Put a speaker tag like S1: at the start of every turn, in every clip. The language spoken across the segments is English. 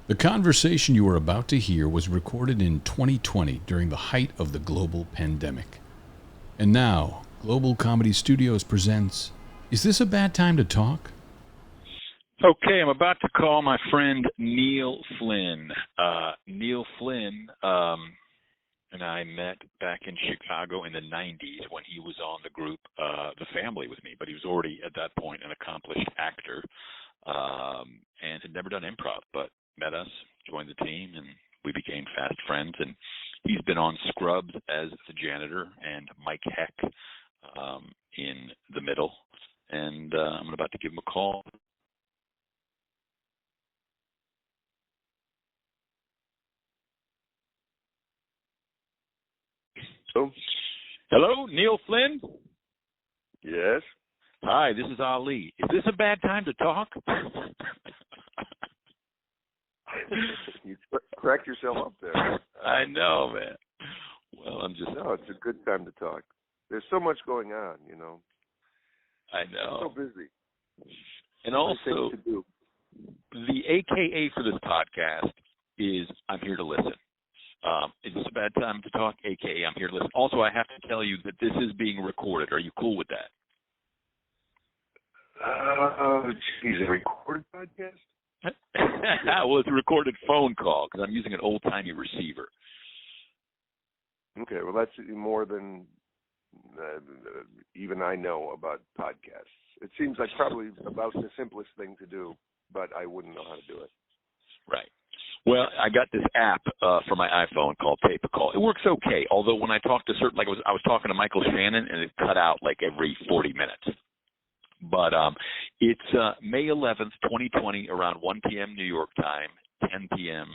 S1: The conversation you are about to hear was recorded in 2020 during the height of the global pandemic. And now, Global Comedy Studios presents, Is This a Bad Time to Talk?
S2: Okay, I'm about to call my friend Neil Flynn. Neil Flynn and I met back in Chicago in the 90s when he was on the group The Family with me, but he was already at that point an accomplished actor and had never done improv, but met us, joined the team, and we became fast friends. And he's been on Scrubs as the janitor and Mike Heck in the middle. And I'm about to give him a call.
S3: Oh.
S2: Hello, Neil Flynn?
S3: Yes?
S2: Hi, this is Ali. Is this a bad time to talk?
S3: You cracked yourself up there.
S2: I know, man. Well,
S3: No, it's a good time to talk. There's so much going on, you know.
S2: I know.
S3: I'm so busy.
S2: And also,
S3: things to do.
S2: the AKA for this podcast is I'm here to listen. Is this a bad time to talk? AKA I'm here to listen. Also, I have to tell you that this is being recorded. Are you cool with that?
S3: Geez, a recorded podcast?
S2: Well, it's a recorded phone call because I'm using an old-timey receiver.
S3: Okay, well, that's more than even I know about podcasts. It seems like probably about the simplest thing to do, but I wouldn't know how to do it.
S2: Right. Well, I got this app for my iPhone called Tape a Call. It works okay, although when I talk to certain, like I was talking to Michael Shannon, and it cut out like every 40 minutes. But it's May 11th, 2020, around 1 p.m. New York time, 10 p.m.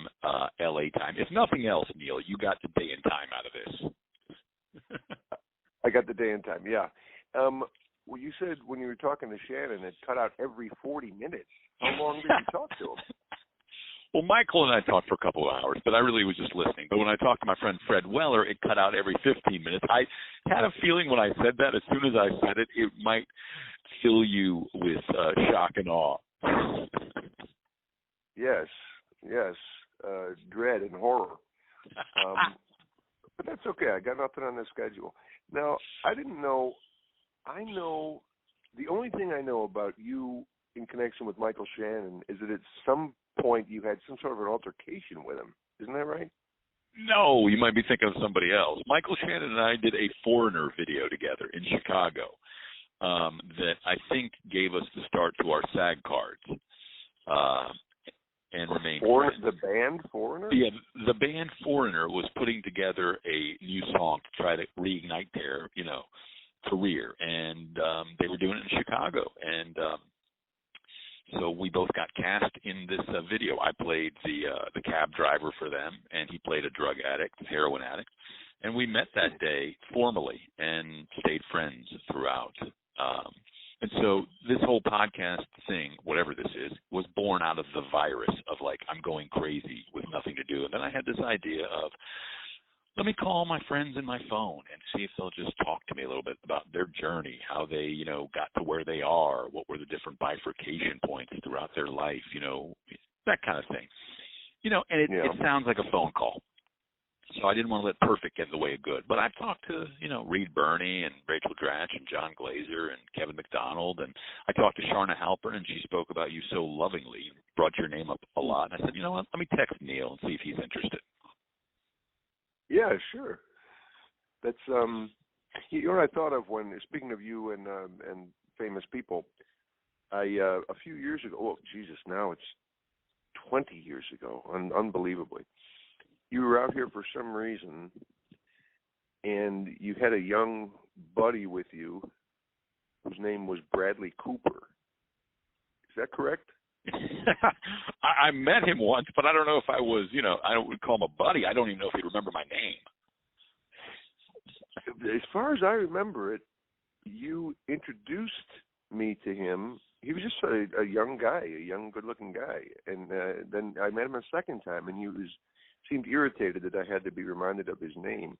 S2: L.A. time. If nothing else, Neil, you got the day and time out of this.
S3: I got the day and time, yeah. Well, you said when you were talking to Shannon, it cut out every 40 minutes. How long did you talk to him?
S2: Well, Michael and I talked for a couple of hours, but I really was just listening. But when I talked to my friend Fred Weller, it cut out every 15 minutes. I had a feeling when I said that, as soon as I said it, it might fill you with shock and awe.
S3: Yes, dread and horror. But that's okay. I got nothing on the schedule. Now, I didn't know. I know the only thing I know about you in connection with Michael Shannon is that at some point you had some sort of an altercation with him. Isn't that right?
S2: No, you might be thinking of somebody else. Michael Shannon and I did a Foreigner video together in Chicago that I think gave us the start to our SAG cards and remained friends.
S3: The band Foreigner?
S2: Yeah, the band Foreigner was putting together a new song to try to reignite their, career, and they were doing it in Chicago, and so we both got cast in this video. I played the cab driver for them, and he played a drug addict, heroin addict, and we met that day formally and stayed friends throughout. And so this whole podcast thing, whatever this is, was born out of the virus of like, I'm going crazy with nothing to do. And then I had this idea of, let me call my friends in my phone and see if they'll just talk to me a little bit about their journey, how they, got to where they are, what were the different bifurcation points throughout their life, that kind of thing. And it sounds like a phone call. So I didn't want to let perfect get in the way of good. But I've talked to, Reed Birney and Rachel Dratch and John Glazer and Kevin McDonald. And I talked to Sharna Halper, and she spoke about you so lovingly and brought your name up a lot. And I said, you know what, let me text Neil and see if he's interested.
S3: Yeah, sure. That's what I thought of when speaking of you and famous people. A few years ago. Oh, Jesus! Now it's 20 years ago. Unbelievably, you were out here for some reason, and you had a young buddy with you whose name was Bradley Cooper. Is that correct?
S2: I met him once, but I don't know if I was, I would call him a buddy. I don't even know if he'd remember my name.
S3: As far as I remember it, you introduced me to him. He was just a young guy, a young, good-looking guy. And then I met him a second time, and he seemed irritated that I had to be reminded of his name.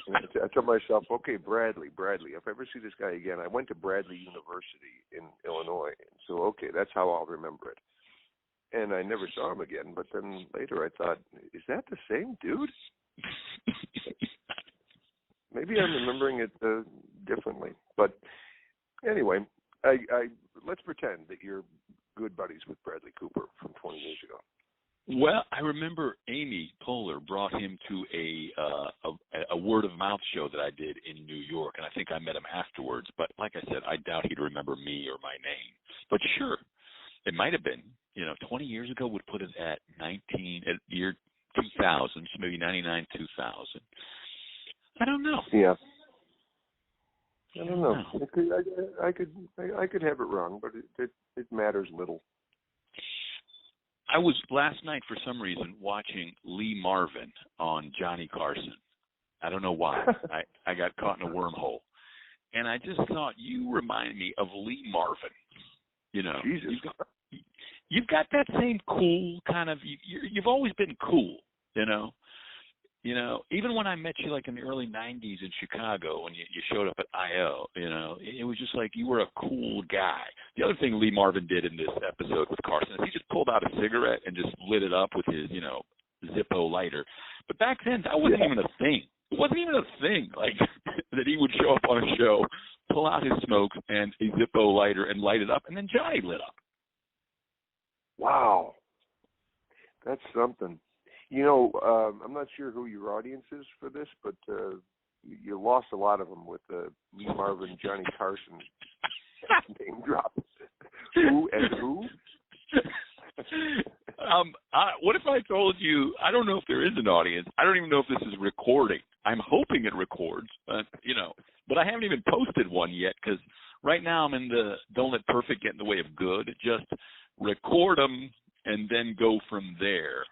S3: And I told myself, okay, Bradley. If I ever see this guy again, I went to Bradley University in Illinois. So, okay, that's how I'll remember it. and I never saw him again. But then later I thought, is that the same dude? Maybe I'm remembering it differently. But anyway, I let's pretend that you're good buddies with Bradley Cooper from 20 years ago.
S2: Well, I remember Amy Poehler brought him to a word of mouth show that I did in New York, and I think I met him afterwards. But like I said, I doubt he'd remember me or my name. But sure, it might have been. 20 years ago would put it at year 2000, so maybe 99, 2000. I don't know.
S3: Yeah. I don't know. I could have it wrong, but it matters little.
S2: I was last night for some reason watching Lee Marvin on Johnny Carson. I don't know why. I got caught in a wormhole, and I just thought you remind me of Lee Marvin.
S3: Jesus.
S2: You've got that same cool kind of. You've always been cool. Even when I met you like in the early 90s in Chicago when you showed up at I.O., it was just like you were a cool guy. The other thing Lee Marvin did in this episode with Carson is he just pulled out a cigarette and just lit it up with his, Zippo lighter. But back then, that wasn't even a thing. It wasn't even a thing, like, that he would show up on a show, pull out his smokes and a Zippo lighter and light it up, and then Johnny lit up.
S3: Wow. That's something. I'm not sure who your audience is for this, but you lost a lot of them with Lee Marvin, Johnny Carson name drop. Who and who?
S2: What if I told you, I don't know if there is an audience. I don't even know if this is recording. I'm hoping it records, but I haven't even posted one yet because right now I'm in the don't let perfect get in the way of good. Just record them and then go from there.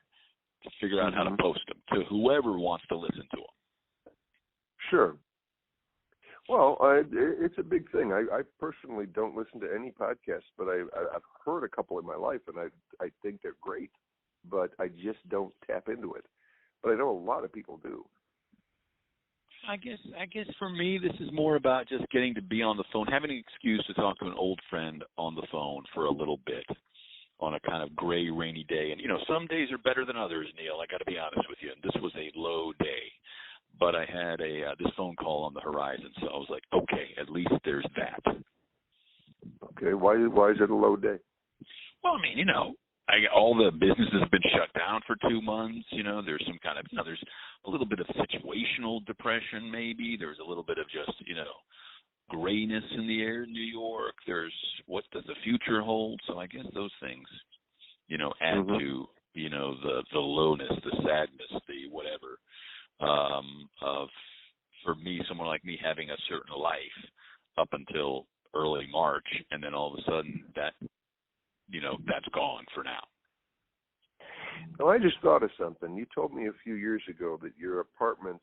S2: To figure out how to post them to whoever wants to listen to them.
S3: Sure. Well, it's a big thing. I personally don't listen to any podcasts, but I've heard a couple in my life, and I think they're great, but I just don't tap into it. But I know a lot of people do.
S2: I guess for me, this is more about just getting to be on the phone, having an excuse to talk to an old friend on the phone for a little bit. On a kind of gray, rainy day. And, some days are better than others, Neil. I got to be honest with you. And this was a low day. But I had this phone call on the horizon. So I was like, okay, at least there's that.
S3: Okay. Why is it a low day?
S2: Well, I mean, all the businesses have been shut down for 2 months. There's some kind of, there's a little bit of situational depression maybe. There's a little bit of just, grayness in the air in New York. There's what does the future hold? So I guess those things, add to, the lowness, the sadness, the whatever, of, for me, someone like me having a certain life up until early March. And then all of a sudden that, that's gone for now.
S3: Well, I just thought of something. You told me a few years ago that your apartment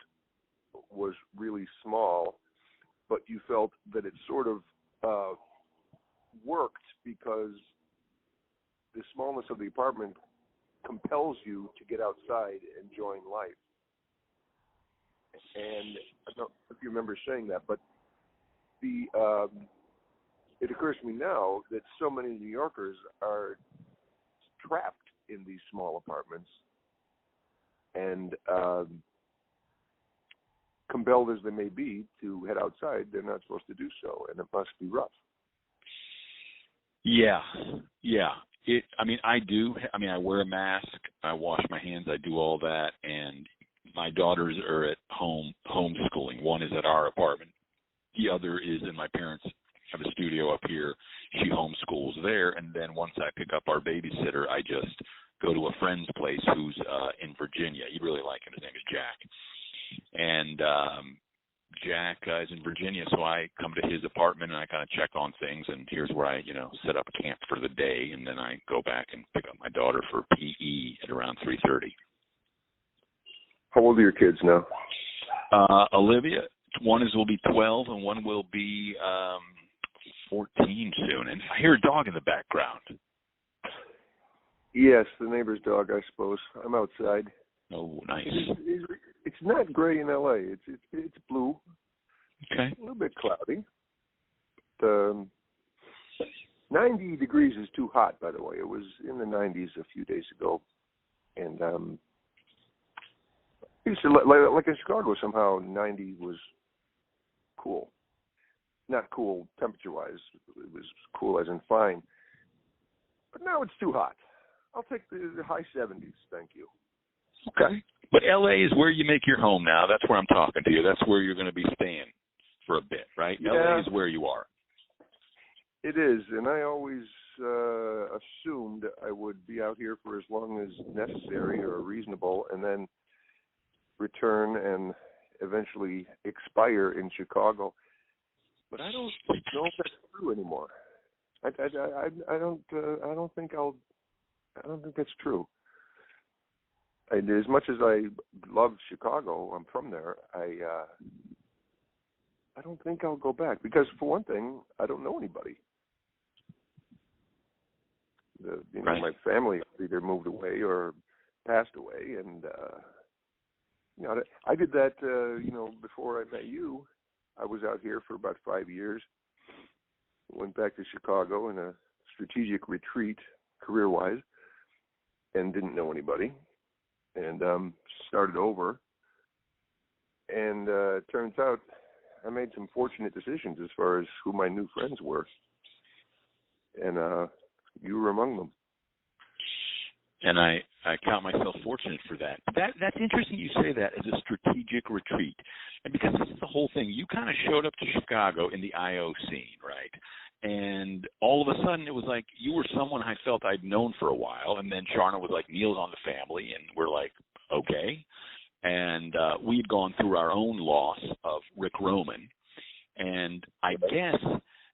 S3: was really small, but you felt that it sort of worked because the smallness of the apartment compels you to get outside and join life. And I don't know if you remember saying that, but it occurs to me now that so many New Yorkers are trapped in these small apartments and compelled as they may be to head outside, they're not supposed to do so, and it must be rough.
S2: Yeah. I wear a mask, I wash my hands, I do all that, and my daughters are at home homeschooling. One is at our apartment. The other is in my parents' have a studio up here. She homeschools there, and then once I pick up our babysitter, I just go to a friend's place who's in Virginia. You'd really like him. His name is Jack. And Jack is in Virginia, so I come to his apartment and I kind of check on things, and here's where I, set up camp for the day, and then I go back and pick up my daughter for PE at around 3:30.
S3: How old are your kids now?
S2: Olivia, one will be 12, and one will be 14 soon. And I hear a dog in the background.
S3: Yes, the neighbor's dog, I suppose. I'm outside.
S2: Oh, nice.
S3: It's not gray in LA. It's blue.
S2: Okay.
S3: A little bit cloudy. But, 90 degrees is too hot, by the way. It was in the 90s a few days ago. And used to, like in Chicago, somehow 90 was cool. Not cool temperature-wise. It was cool as in fine. But now it's too hot. I'll take the high 70s, thank you.
S2: Okay. But L.A. is where you make your home now. That's where I'm talking to you. That's where you're going to be staying for a bit, right?
S3: Yeah,
S2: L.A. is where you are.
S3: It is, and I always assumed I would be out here for as long as necessary or reasonable, and then return and eventually expire in Chicago. But I don't know if that's true anymore. I don't think that's true. As much as I love Chicago, I'm from there. I don't think I'll go back because, for one thing, I don't know anybody.
S2: Right.
S3: My family either moved away or passed away, and I did that. Before I met you, I was out here for about 5 years. Went back to Chicago in a strategic retreat, career-wise, and didn't know anybody, and started over. And it turns out I made some fortunate decisions as far as who my new friends were, and you were among them.
S2: And I count myself fortunate for that. That's interesting you say that as a strategic retreat. And because this is the whole thing, you kind of showed up to Chicago in the IO scene, right? And all of a sudden it was like you were someone I felt I'd known for a while. And then Sharna was like, Neil's on the family. And we're like, okay. And we'd gone through our own loss of Rick Roman. And I guess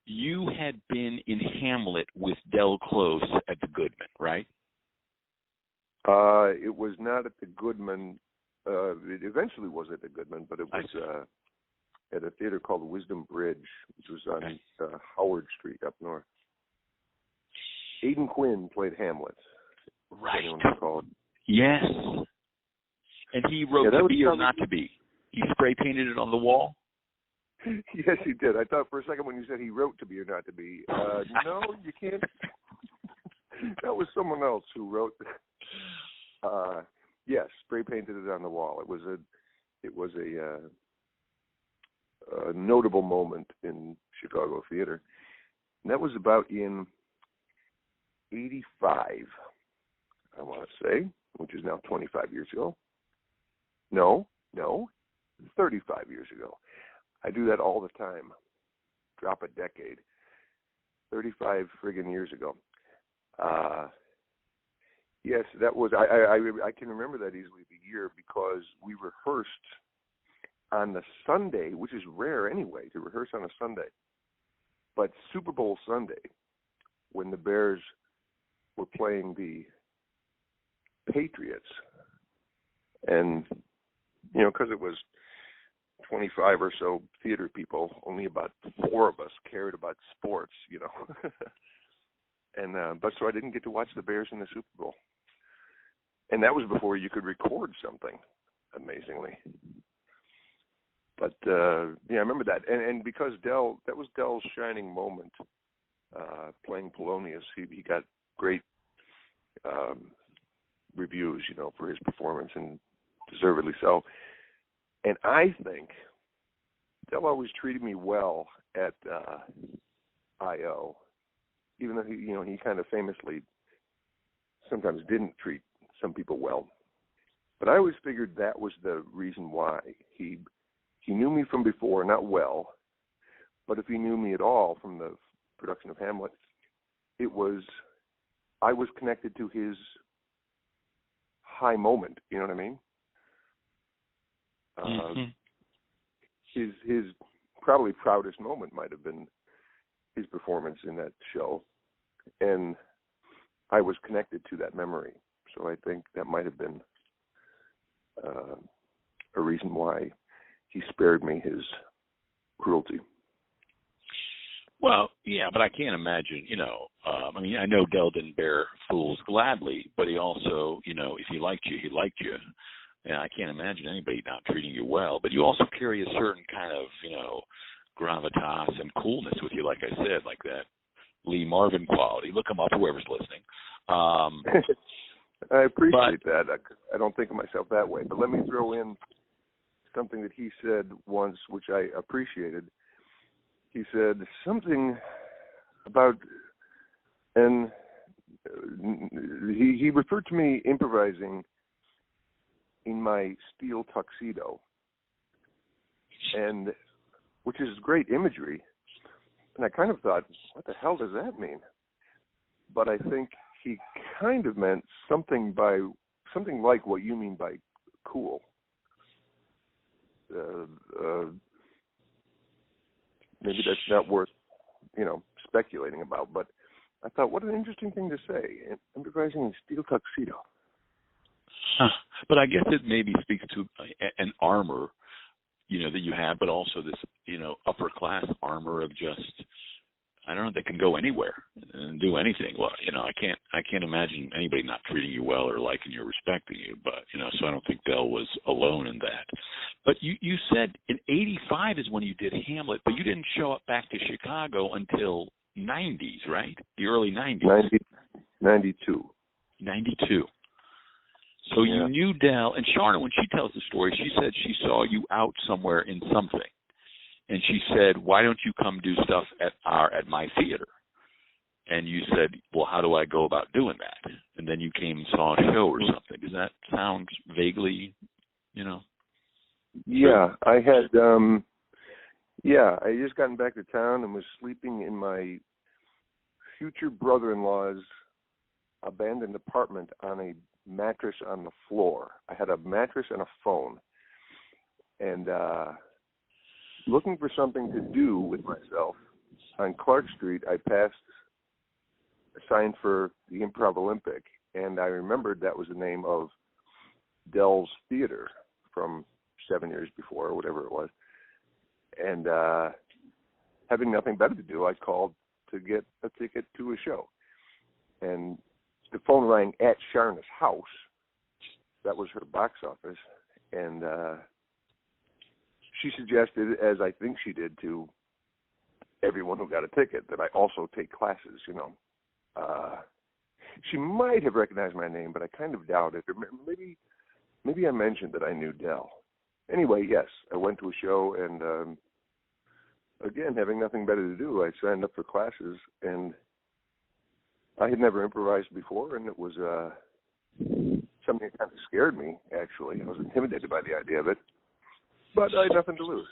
S2: you had been in Hamlet with Del Close at the Goodman, right?
S3: It was not at the Goodman. It eventually was at the Goodman, but it was at a theater called Wisdom Bridge, which was on Howard Street up north. Aidan Quinn played Hamlet.
S2: Right.
S3: Called.
S2: Yes. And he wrote To Be or Not to Be. He spray painted it on the wall?
S3: Yes, he did. I thought for a second when you said he wrote To Be or Not to Be. No, you can't. That was someone else who wrote. Yes, spray painted it on the wall. It was a notable moment in Chicago theater. And that was about in 85, I want to say, which is now 25 years ago. No, 35 years ago. I do that all the time. Drop a decade. 35 friggin' years ago. Yes, that was. I can remember that easily the year because we rehearsed on the Sunday, which is rare anyway to rehearse on a Sunday. But Super Bowl Sunday, when the Bears were playing the Patriots, and because it was 25 or so theater people, only about 4 of us cared about sports, and but so I didn't get to watch the Bears in the Super Bowl. And that was before you could record something, amazingly. But, I remember that. And because that was Del's shining moment, playing Polonius. He got great reviews, for his performance, and deservedly so. And I think Del always treated me well at I.O., even though he kind of famously sometimes didn't treat some people well. But I always figured that was the reason why. He knew me from before, not well, but if he knew me at all from the production of Hamlet, I was connected to his high moment, you know what I mean? His probably proudest moment might have been his performance in that show, and I was connected to that memory. So I think that might have been a reason why he spared me his cruelty.
S2: Well, yeah, but I can't imagine, I know Del didn't bear fools gladly, but he also, if he liked you, he liked you. And I can't imagine anybody not treating you well, but you also carry a certain kind of, gravitas and coolness with you, like I said, like Lee Marvin quality. Look him up, whoever's listening.
S3: I appreciate that. I don't think of myself that way. But let me throw in something that he said once, which I appreciated. He said something about, and he referred to me improvising in my steel tuxedo, and which is great imagery. And I kind of thought, what the hell does that mean? But I think he kind of meant something like what you mean by cool. Maybe that's not worth, speculating about. But I thought, what an interesting thing to say. Improvising in steel tuxedo.
S2: Huh. But I guess it maybe speaks to an armor, that you have, but also this, upper class armor of just, I don't know, they can go anywhere and do anything. Well, I can't imagine anybody not treating you well or liking you or respecting you, but, so I don't think Del was alone in that. But you said in 85 is when you did Hamlet, but you didn't show up back to Chicago until 90s, right? The early 90s.
S3: 92.
S2: 92. So
S3: yeah.
S2: You knew Del, and Sharna, when she tells the story, she said she saw you out somewhere in something. And she said, why don't you come do stuff at my theater? And you said, well, how do I go about doing that? And then you came and saw a show or something. Does that sound vaguely,
S3: Yeah, I had, I just gotten back to town and was sleeping in my future brother-in-law's abandoned apartment on a mattress on the floor. I had a mattress and a phone. And, looking for something to do with myself, on Clark Street, I passed a sign for the Improv Olympic, and I remembered that was the name of Del's theater from 7 years before, or whatever it was. And having nothing better to do, I called to get a ticket to a show. And the phone rang at Sharna's house. That was her box office. And she suggested, as I think she did to everyone who got a ticket, that I also take classes, She might have recognized my name, but I kind of doubt it. Or maybe I mentioned that I knew Del. Anyway, yes, I went to a show, and again, having nothing better to do, I signed up for classes, and I had never improvised before, and it was something that kind of scared me, actually. I was intimidated by the idea of it. But I had nothing to lose.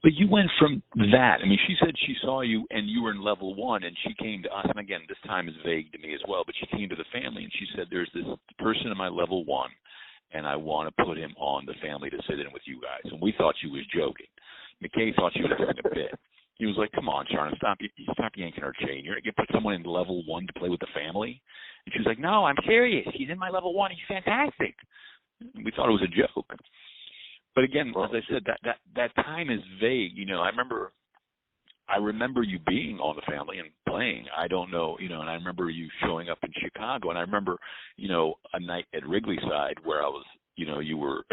S2: But you went from that. I mean, she said she saw you and you were in level 1, and she came to us. And again, this time is vague to me as well, but she came to the family and she said, there's this person in my level 1, and I want to put him on the family to sit in with you guys. And we thought she was joking. McKay thought she was having a bit. He was like, come on, Sharna, stop yanking our chain. You put someone in level 1 to play with the family? And she was like, no, I'm serious. He's in my level 1. He's fantastic. We thought it was a joke. But again, as I said, that time is vague. I remember you being on the family and playing. I don't know, and I remember you showing up in Chicago. And I remember, a night at Wrigley Side where I was, you were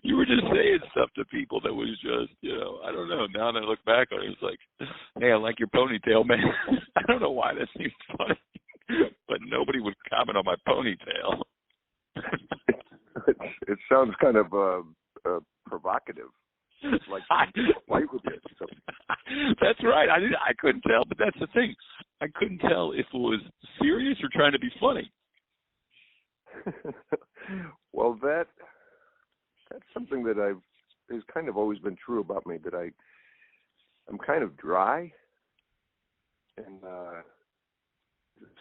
S2: you were just saying stuff to people that was just, I don't know. Now that I look back on it, it's like, hey, I like your ponytail, man. I don't know why that seems funny, but nobody would comment on my ponytail.
S3: It sounds kind of provocative. Like fight with you. So.
S2: That's right. I couldn't tell, but that's the thing. I couldn't tell if it was serious or trying to be funny.
S3: Well, that's something that has kind of always been true about me. That I'm kind of dry, and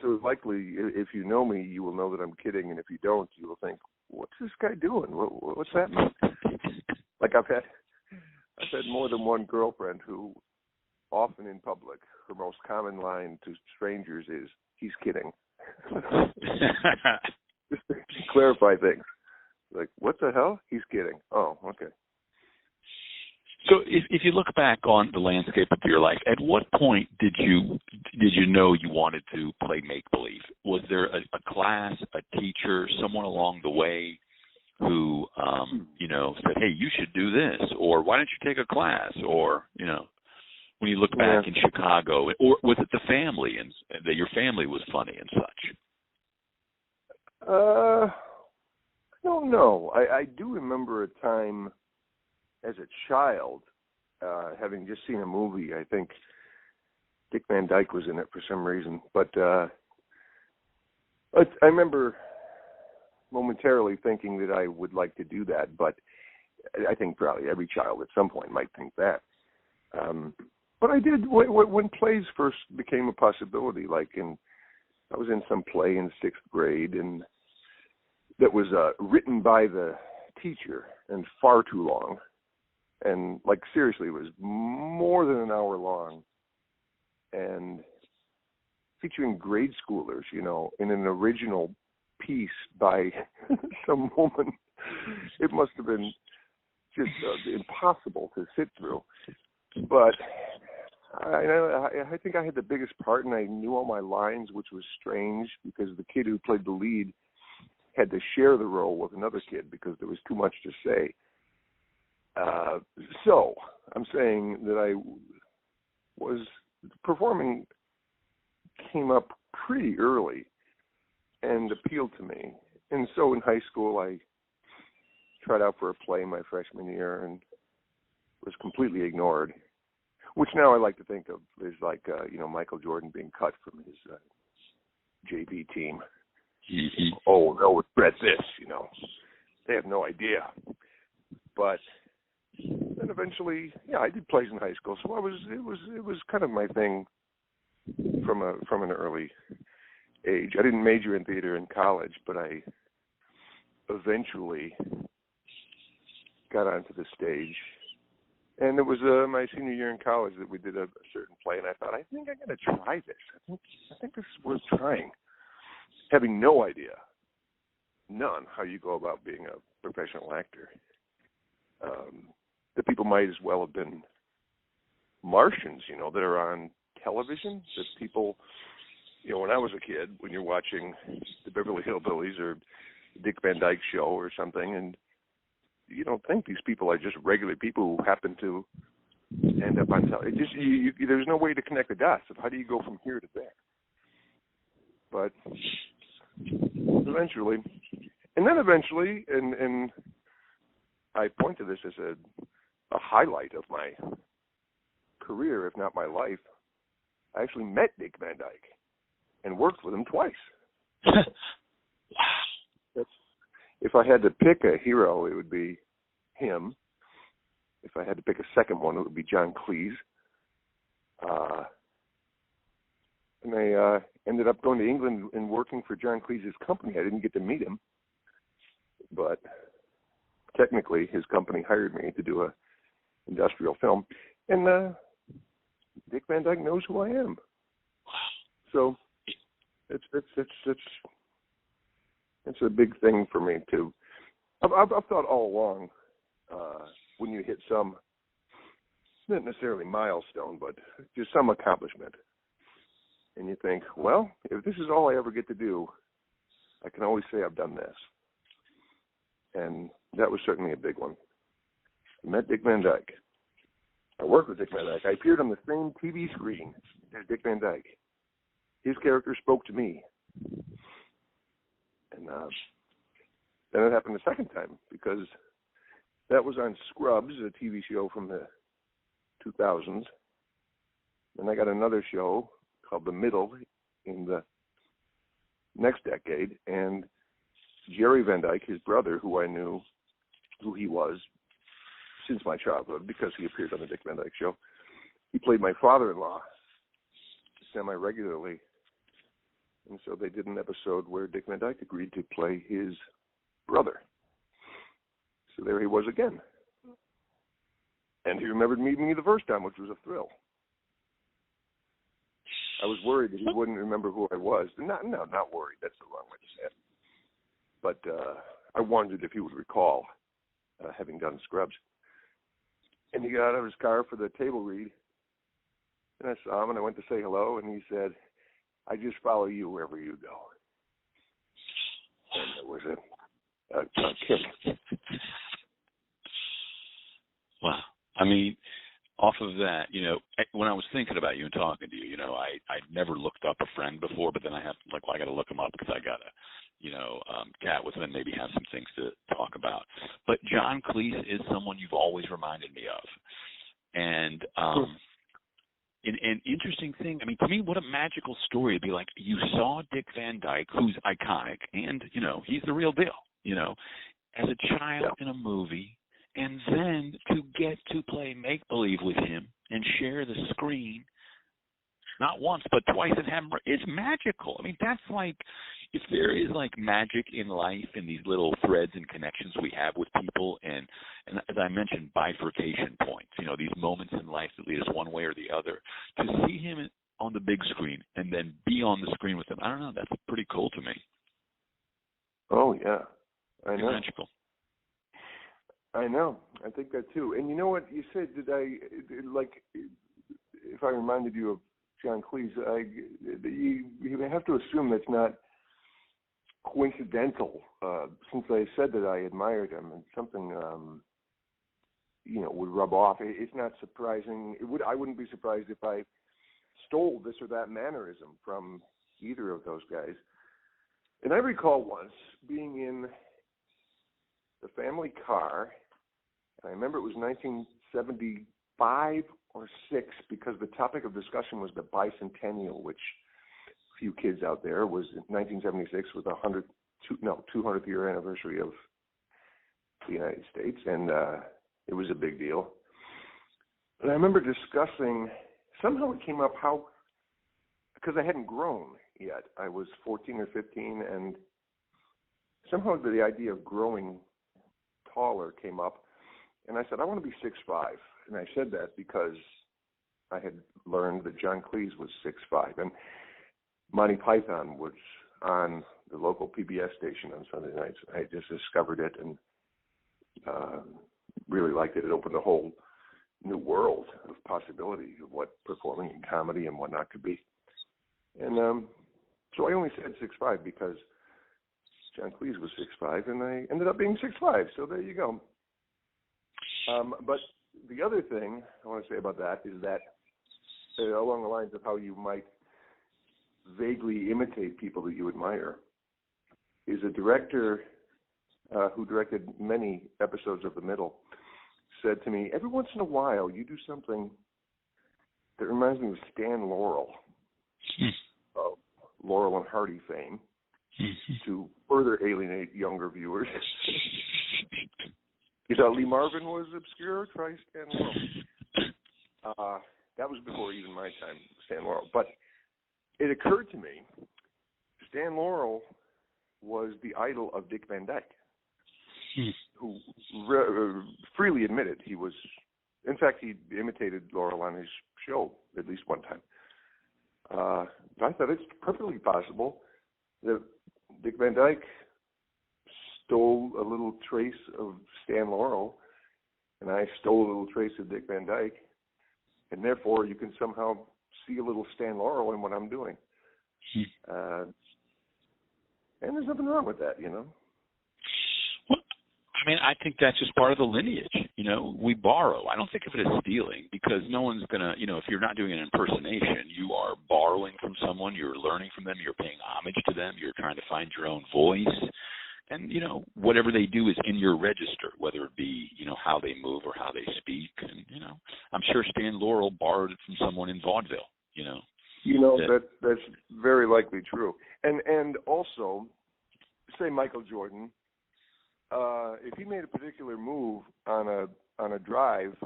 S3: so likely, if you know me, you will know that I'm kidding, and if you don't, you will think, "What's this guy doing? What's that mean?" Like I've had more than one girlfriend who, often in public, her most common line to strangers is, "He's kidding." Just to clarify things. Like, what the hell? He's kidding. Oh, okay.
S2: So if you look back on the landscape of your life, at what point did you know you wanted to play make-believe? Was there a class, a teacher, someone along the way who, said, hey, you should do this, or why don't you take a class, or, when you look back in Chicago, or was it the family and that your family was funny and such?
S3: I don't know. I do remember a time as a child, having just seen a movie. I think Dick Van Dyke was in it for some reason, but I remember momentarily thinking that I would like to do that, but I think probably every child at some point might think that. But I did when plays first became a possibility. I was in some play in 6th grade, and that was written by the teacher and far too long, and seriously, it was more than an hour long, and featuring grade schoolers, in an original piece by some woman. It must have been just impossible to sit through. But I think I had the biggest part, and I knew all my lines, which was strange because the kid who played the lead had to share the role with another kid because there was too much to say. So I'm saying that I was performing came up pretty early and appealed to me. And so in high school, I tried out for a play my freshman year and was completely ignored, which now I like to think of as Michael Jordan being cut from his JV team. Oh, no, regret this, They have no idea. But then eventually, I did plays in high school, so it was kind of my thing from an early age. I didn't major in theater in college, but I eventually got onto the stage. And it was my senior year in college that we did a certain play, and I thought, I think I'm going to try this. I think this is worth trying. Having no idea, none, how you go about being a professional actor. The people might as well have been Martians, that are on television. That people, when I was a kid, when you're watching the Beverly Hillbillies or Dick Van Dyke Show or something, and you don't think these people are just regular people who happen to end up on television. There's no way to connect the dots of how do you go from here to there. But eventually, and I point to this as a highlight of my career, if not my life, I actually met Dick Van Dyke and worked with him twice. If I had to pick a hero, it would be him. If I had to pick a second one, it would be John Cleese. And I ended up going to England and working for John Cleese's company. I didn't get to meet him, but technically his company hired me to do a industrial film. And Dick Van Dyke knows who I am. So it's a big thing for me too. I've thought all along, when you hit some, not necessarily milestone, but just some accomplishment, and you think, well, if this is all I ever get to do, I can always say I've done this. And that was certainly a big one. I met Dick Van Dyke. I worked with Dick Van Dyke. I appeared on the same TV screen as Dick Van Dyke. His character spoke to me. And then it happened the second time, because that was on Scrubs, a TV show from the 2000s. Then I got another show called The Middle in the next decade, and Jerry Van Dyke, his brother, who I knew who he was since my childhood because he appeared on the Dick Van Dyke Show, he played my father-in-law semi-regularly. And so they did an episode where Dick Van Dyke agreed to play his brother. So there he was again. And he remembered meeting me the first time, which was a thrill. I was worried that he wouldn't remember who I was. Not worried. That's the wrong way to say it. But I wondered if he would recall having done Scrubs. And he got out of his car for the table read. And I saw him, and I went to say hello, and he said, I just follow you wherever you go. And it was Kim.
S2: Wow. I mean, off of that, when I was thinking about you and talking to you, I never looked up a friend before, but then I got to look him up because I got to, chat with him and maybe have some things to talk about. But John Cleese is someone you've always reminded me of. And an interesting thing, I mean, to me, what a magical story to be like, you saw Dick Van Dyke, who's iconic, and, he's the real deal, as a child in a movie, and then to get to play make-believe with him and share the screen, not once, but twice, and have it's magical. I mean, that's like, if there is like magic in life in these little threads and connections we have with people, and as I mentioned, bifurcation points, these moments in life that lead us one way or the other, to see him on the big screen and then be on the screen with him, I don't know, that's pretty cool to me.
S3: Oh, yeah. I know.
S2: Magical.
S3: I know. I think that too. And you know what you said? If I reminded you of John Cleese, you have to assume that's not coincidental. Since I said that I admired him, and something would rub off. It's not surprising. I wouldn't be surprised if I stole this or that mannerism from either of those guys. And I recall once being in the family car. I remember it was 1975 or 6, because the topic of discussion was the bicentennial, which few kids out there was 1976 was the 200th year anniversary of the United States, and it was a big deal. And I remember discussing, somehow it came up because I hadn't grown yet. I was 14 or 15, and somehow the idea of growing taller came up. And I said, I want to be 6'5". And I said that because I had learned that John Cleese was 6'5". And Monty Python was on the local PBS station on Sunday nights. I just discovered it and really liked it. It opened a whole new world of possibility of what performing in comedy and whatnot could be. And so I only said 6'5" because John Cleese was 6'5", and I ended up being 6'5". So there you go. But the other thing I want to say about that is that along the lines of how you might vaguely imitate people that you admire, is a director who directed many episodes of The Middle said to me, every once in a while you do something that reminds me of Stan Laurel, of Laurel and Hardy fame, to further alienate younger viewers. You thought Lee Marvin was obscure? Try Stan Laurel. That was before even my time, Stan Laurel. But it occurred to me, Stan Laurel was the idol of Dick Van Dyke, who freely admitted he was, in fact, he imitated Laurel on his show at least one time. I thought it's perfectly possible that Dick Van Dyke stole a little trace of Stan Laurel, and I stole a little trace of Dick Van Dyke, and therefore you can somehow see a little Stan Laurel in what I'm doing. And there's nothing wrong with that, Well,
S2: I mean, I think that's just part of the lineage. We borrow. I don't think of it as stealing, because no one's going to, if you're not doing an impersonation, you are borrowing from someone, you're learning from them, you're paying homage to them, you're trying to find your own voice. And, whatever they do is in your register, whether it be, how they move or how they speak. And, I'm sure Stan Laurel borrowed it from someone in vaudeville,
S3: That's very likely true. And also, say Michael Jordan, if he made a particular move on a drive,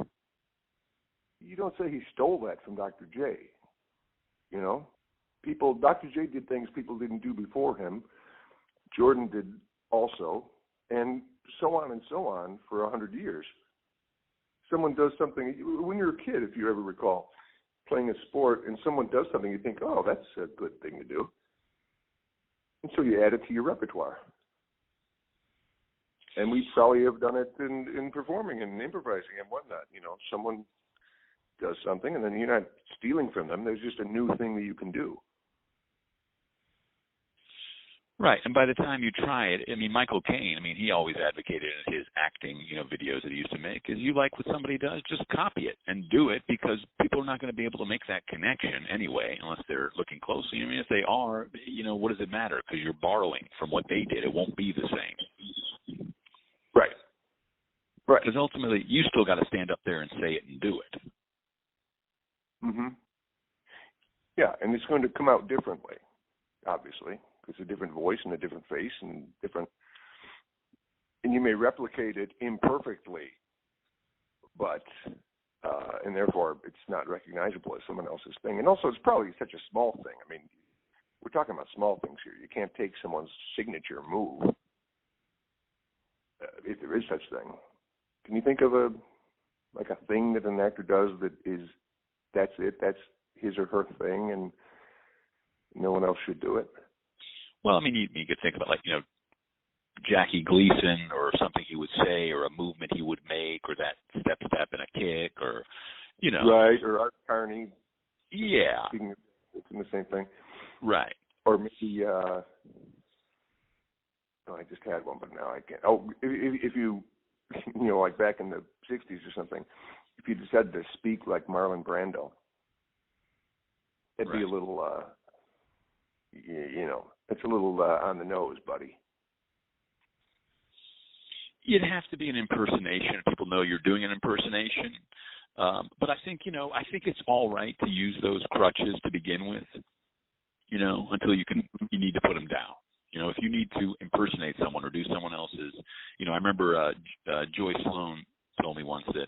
S3: you don't say he stole that from Dr. J. Dr. J did things people didn't do before him. Jordan did also, and so on for 100 years. Someone does something, when you're a kid, if you ever recall, playing a sport, and someone does something, you think, oh, that's a good thing to do. And so you add it to your repertoire. And we probably have done it in performing and improvising and whatnot. Someone does something, and then you're not stealing from them. There's just a new thing that you can do.
S2: Right, and by the time you try it, I mean, Michael Caine, I mean, he always advocated in his acting, videos that he used to make, is you like what somebody does, just copy it and do it, because people are not going to be able to make that connection anyway, unless they're looking closely. I mean, if they are, what does it matter? Because you're borrowing from what they did. It won't be the same.
S3: Right. Right.
S2: Because ultimately, you still got to stand up there and say it and do it.
S3: Mm-hmm. Yeah, and it's going to come out differently, obviously. It's a different voice and a different face and you may replicate it imperfectly, but, and therefore it's not recognizable as someone else's thing. And also it's probably such a small thing. I mean, we're talking about small things here. You can't take someone's signature move, if there is such thing. Can you think of a thing that an actor does that's it, that's his or her thing, and no one else should do it?
S2: Well, I mean, you could think about, Jackie Gleason, or something he would say, or a movement he would make, or that step and a kick, or,
S3: Right, or Art Carney.
S2: Yeah.
S3: It's in the same thing.
S2: Right.
S3: Or maybe, I just had one, but now I can't. Oh, if you, like back in the 60s or something, if you decided to speak like Marlon Brando, it'd be a little, it's a little on the nose, buddy.
S2: It'd have to be an impersonation. People know you're doing an impersonation. But I think it's all right to use those crutches to begin with, until you need to put them down. If you need to impersonate someone or do someone else's, I remember Joy Sloan told me once that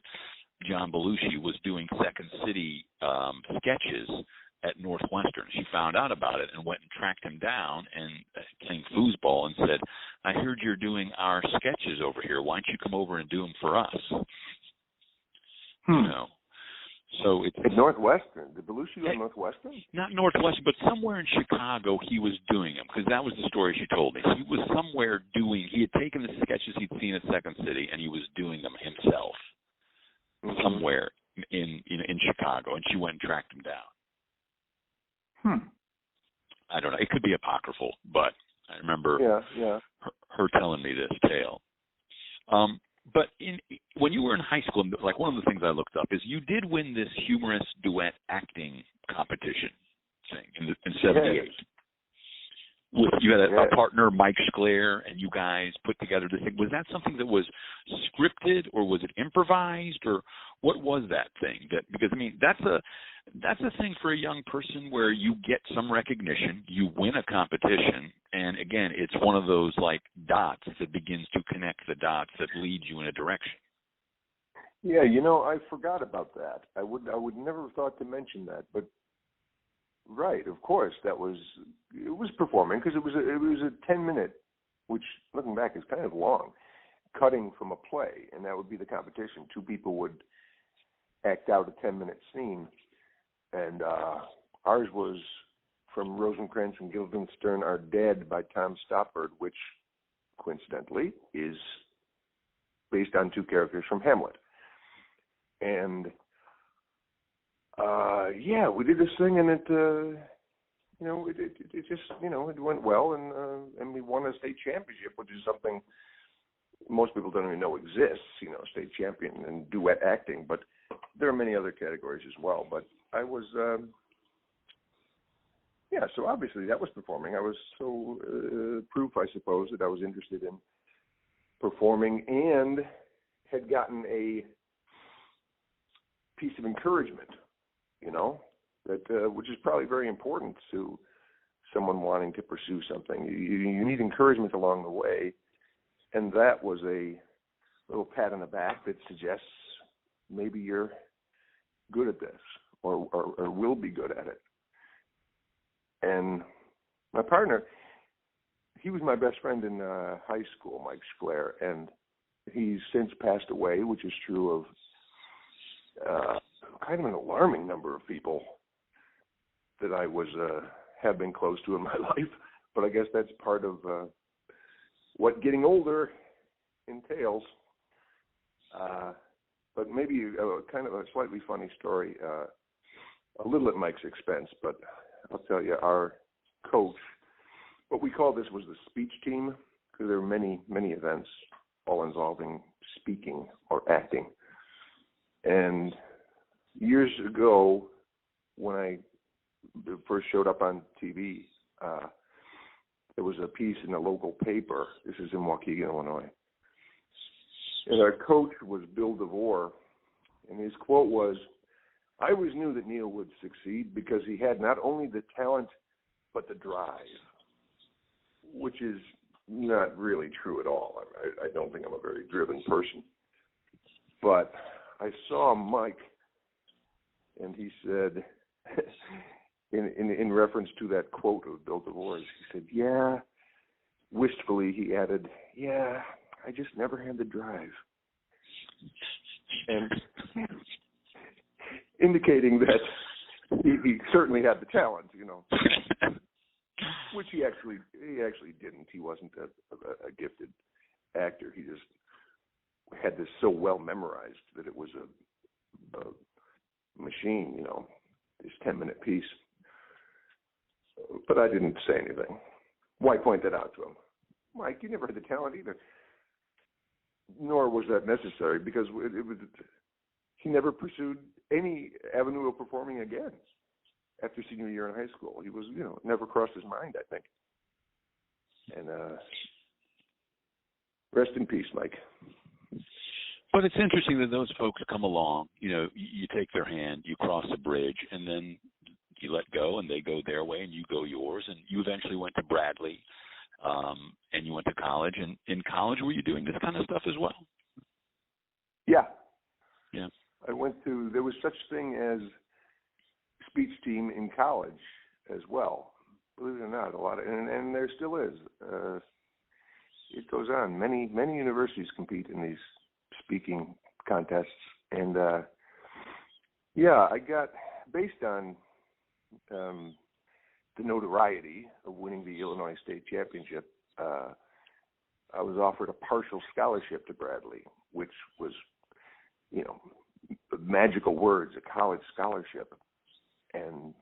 S2: John Belushi was doing Second City sketches at Northwestern. She found out about it and went and tracked him down and playing foosball and said, "I heard you're doing our sketches over here. Why don't you come over and do them for us?" So it's
S3: at Northwestern. Did Belushi go to Northwestern?
S2: Not Northwestern, but somewhere in Chicago he was doing them, because that was the story she told me. He was somewhere he had taken the sketches he'd seen at Second City and he was doing them himself somewhere in Chicago, and she went and tracked him down. I don't know. It could be apocryphal, but I remember her telling me this tale. But when you were in high school, one of the things I looked up is you did win this humorous duet acting competition thing in '78.
S3: Yes.
S2: You had a partner, Mike Sclair, and you guys put together this thing. Was that something that was scripted, or was it improvised, or what was that thing? Because that's a thing for a young person where you get some recognition, you win a competition, and again, it's one of those dots that begins to connect the dots that lead you in a direction.
S3: Yeah, I forgot about that. I would never have thought to mention that, but. Right, of course. It was performing, because it was a 10-minute, which looking back is kind of long, cutting from a play, and that would be the competition. Two people would act out a 10-minute scene, and ours was from Rosencrantz and Guildenstern Are Dead by Tom Stoppard, which coincidentally is based on two characters from Hamlet. And we did this thing, and it just, it went well, and we won a state championship, which is something most people don't even know exists, state champion in duet acting, but there are many other categories as well. But I was, so obviously that was performing. I was so proof, I suppose, that I was interested in performing and had gotten a piece of encouragement, that which is probably very important to someone wanting to pursue something. You need encouragement along the way, and that was a little pat on the back that suggests maybe you're good at this or will be good at it. And my partner, he was my best friend in high school, Mike Sclair, and he's since passed away, which is true of kind of an alarming number of people that I have been close to in my life. But I guess that's part of what getting older entails. But maybe kind of a slightly funny story, a little at Mike's expense, but I'll tell you, our coach, what we call this was the speech team, because there were many events all involving speaking or acting. And years ago, when I first showed up on TV, there was a piece in a local paper. This is in Waukegan, Illinois. And our coach was Bill DeVore, and his quote was, "I always knew that Neil would succeed because he had not only the talent, but the drive," which is not really true at all. I don't think I'm a very driven person. But I saw Mike, and he said, in reference to that quote of Bill DeVore's, he said, "Yeah," wistfully he added, "Yeah, I just never had the drive." And indicating that he certainly had the talent, which he actually didn't. He wasn't a gifted actor. He just had this so well memorized that it was a machine, this 10-minute piece. But I didn't say anything. Why point that out to him? Mike, you never had the talent either. Nor was that necessary, because he never pursued any avenue of performing again after senior year in high school. He was, never crossed his mind, I think. And rest in peace, Mike.
S2: But it's interesting that those folks come along, you take their hand, you cross a bridge, and then you let go, and they go their way, and you go yours, and you eventually went to Bradley, and you went to college. And in college, were you doing this kind of stuff as well?
S3: Yeah.
S2: Yeah.
S3: There was such thing as speech team in college as well. Believe it or not, a lot of, and there still is. It goes on. Many universities compete in these speaking contests, and I got, based on the notoriety of winning the Illinois State Championship, I was offered a partial scholarship to Bradley, which was, magical words, a college scholarship. And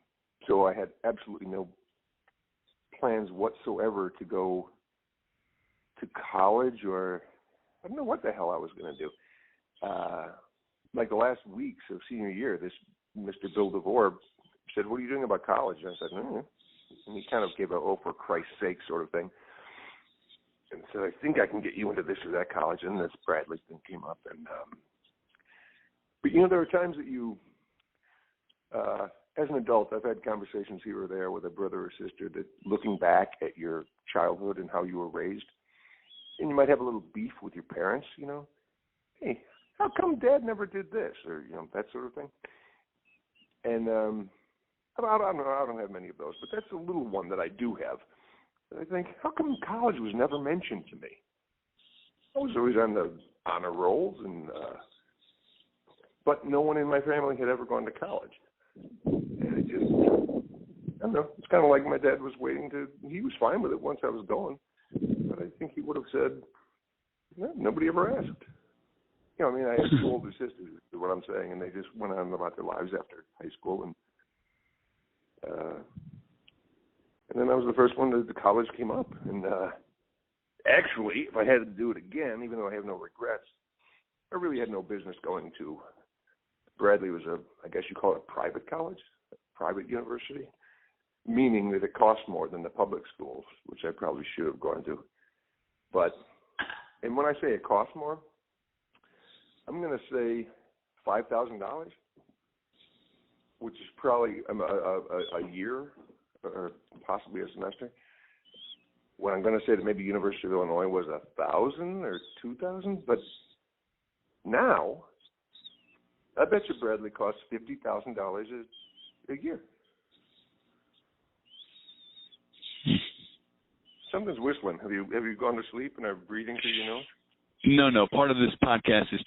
S3: so I had absolutely no plans whatsoever to go to college, or I don't know what the hell I was going to do. Like the last weeks of senior year, this Mr. Bill DeVore said, "What are you doing about college?" And I said, "Mm-hmm." And he kind of gave a, "oh, for Christ's sake" sort of thing. And said, "I think I can get you into this or that college." And this Bradley thing came up. And but there are times that you, as an adult, I've had conversations here or there with a brother or sister that, looking back at your childhood and how you were raised, and you might have a little beef with your parents, "Hey, how come Dad never did this?" Or, that sort of thing. And I don't have many of those, but that's a little one that I do have. And I think, how come college was never mentioned to me? I was always on the honor rolls, but no one in my family had ever gone to college. And it just, I don't know, it's kind of like my dad was he was fine with it once I was going, but I think he would have said, nobody ever asked. I have two older sisters, is what I'm saying, and they just went on about their lives after high school, and then I was the first one that the college came up. And actually, if I had to do it again, even though I have no regrets, I really had no business going to. Bradley was I guess you call it a private college, a private university, meaning that it cost more than the public schools, which I probably should have gone to. And when I say it costs more, I'm going to say $5,000, which is probably a year or possibly a semester. When I'm going to say that maybe University of Illinois was $1,000 or $2,000, but now I bet you Bradley costs $50,000 a year. Something's whistling. Have you gone to sleep and are breathing through your nose?
S2: No. Part of this podcast is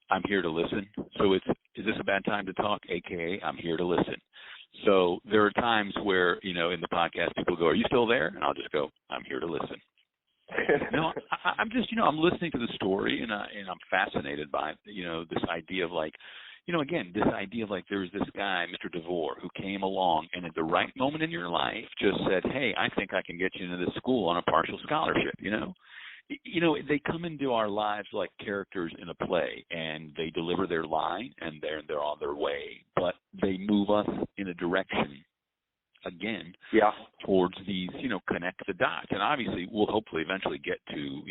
S2: I'm here to listen. So is this a bad time to talk? AKA, I'm here to listen. So there are times where, in the podcast, people go, "Are you still there?" And I'll just go, "I'm here to listen." No, I'm just, I'm listening to the story, and I'm fascinated by, this idea of, like, again, this idea of like there's this guy, Mr. DeVore, who came along and at the right moment in your life just said, hey, I think I can get you into this school on a partial scholarship, They come into our lives like characters in a play, and they deliver their line, and they're on their way, but they move us in a direction, again, towards these, connect the dots. And obviously, we'll hopefully eventually get to,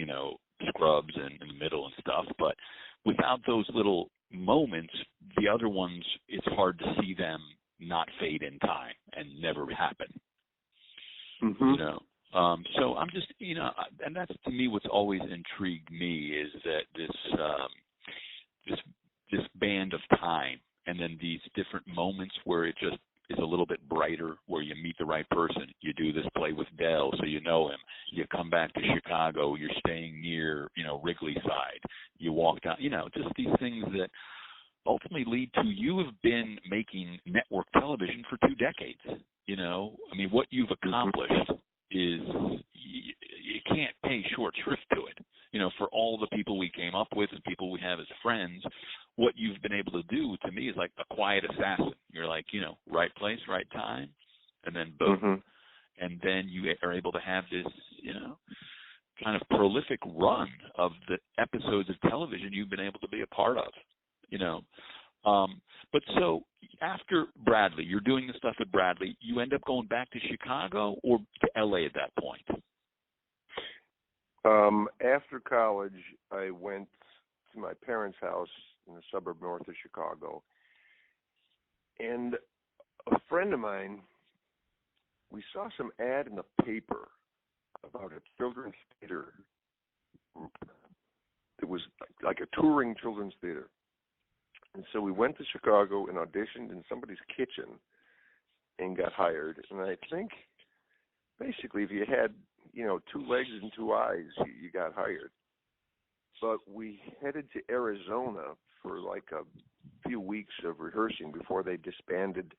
S2: Scrubs and in the middle and stuff, but without those little moments, the other ones, it's hard to see them not fade in time and never happen.
S3: Mm-hmm.
S2: So I'm just, and that's to me what's always intrigued me is that this band of time, and then these different moments where it just is a little bit brighter, where you meet the right person. You do this play with Dell, so you know him. You come back to Chicago. You're staying near, Wrigley Side. You walk down, just these things that ultimately lead to you have been making network television for 2 decades. What you've accomplished is you can't pay short shrift to it. For all the people we came up with and people we have as friends, what you've been able to do to me is like a quiet assassin. You're like, right place, right time, and then boom. Mm-hmm. And then you are able to have this, kind of prolific run of the episodes of television you've been able to be a part of, But so after Bradley, you're doing the stuff with Bradley, you end up going back to Chicago or to L.A. at that point?
S3: After college, I went to my parents' house in the suburb north of Chicago. And a friend of mine, we saw some ad in the paper about a children's theater group. It was like a touring children's theater. And so we went to Chicago and auditioned in somebody's kitchen and got hired. And I think basically if you had, 2 legs and 2 eyes, you got hired. But we headed to Arizona for like a few weeks of rehearsing before they disbanded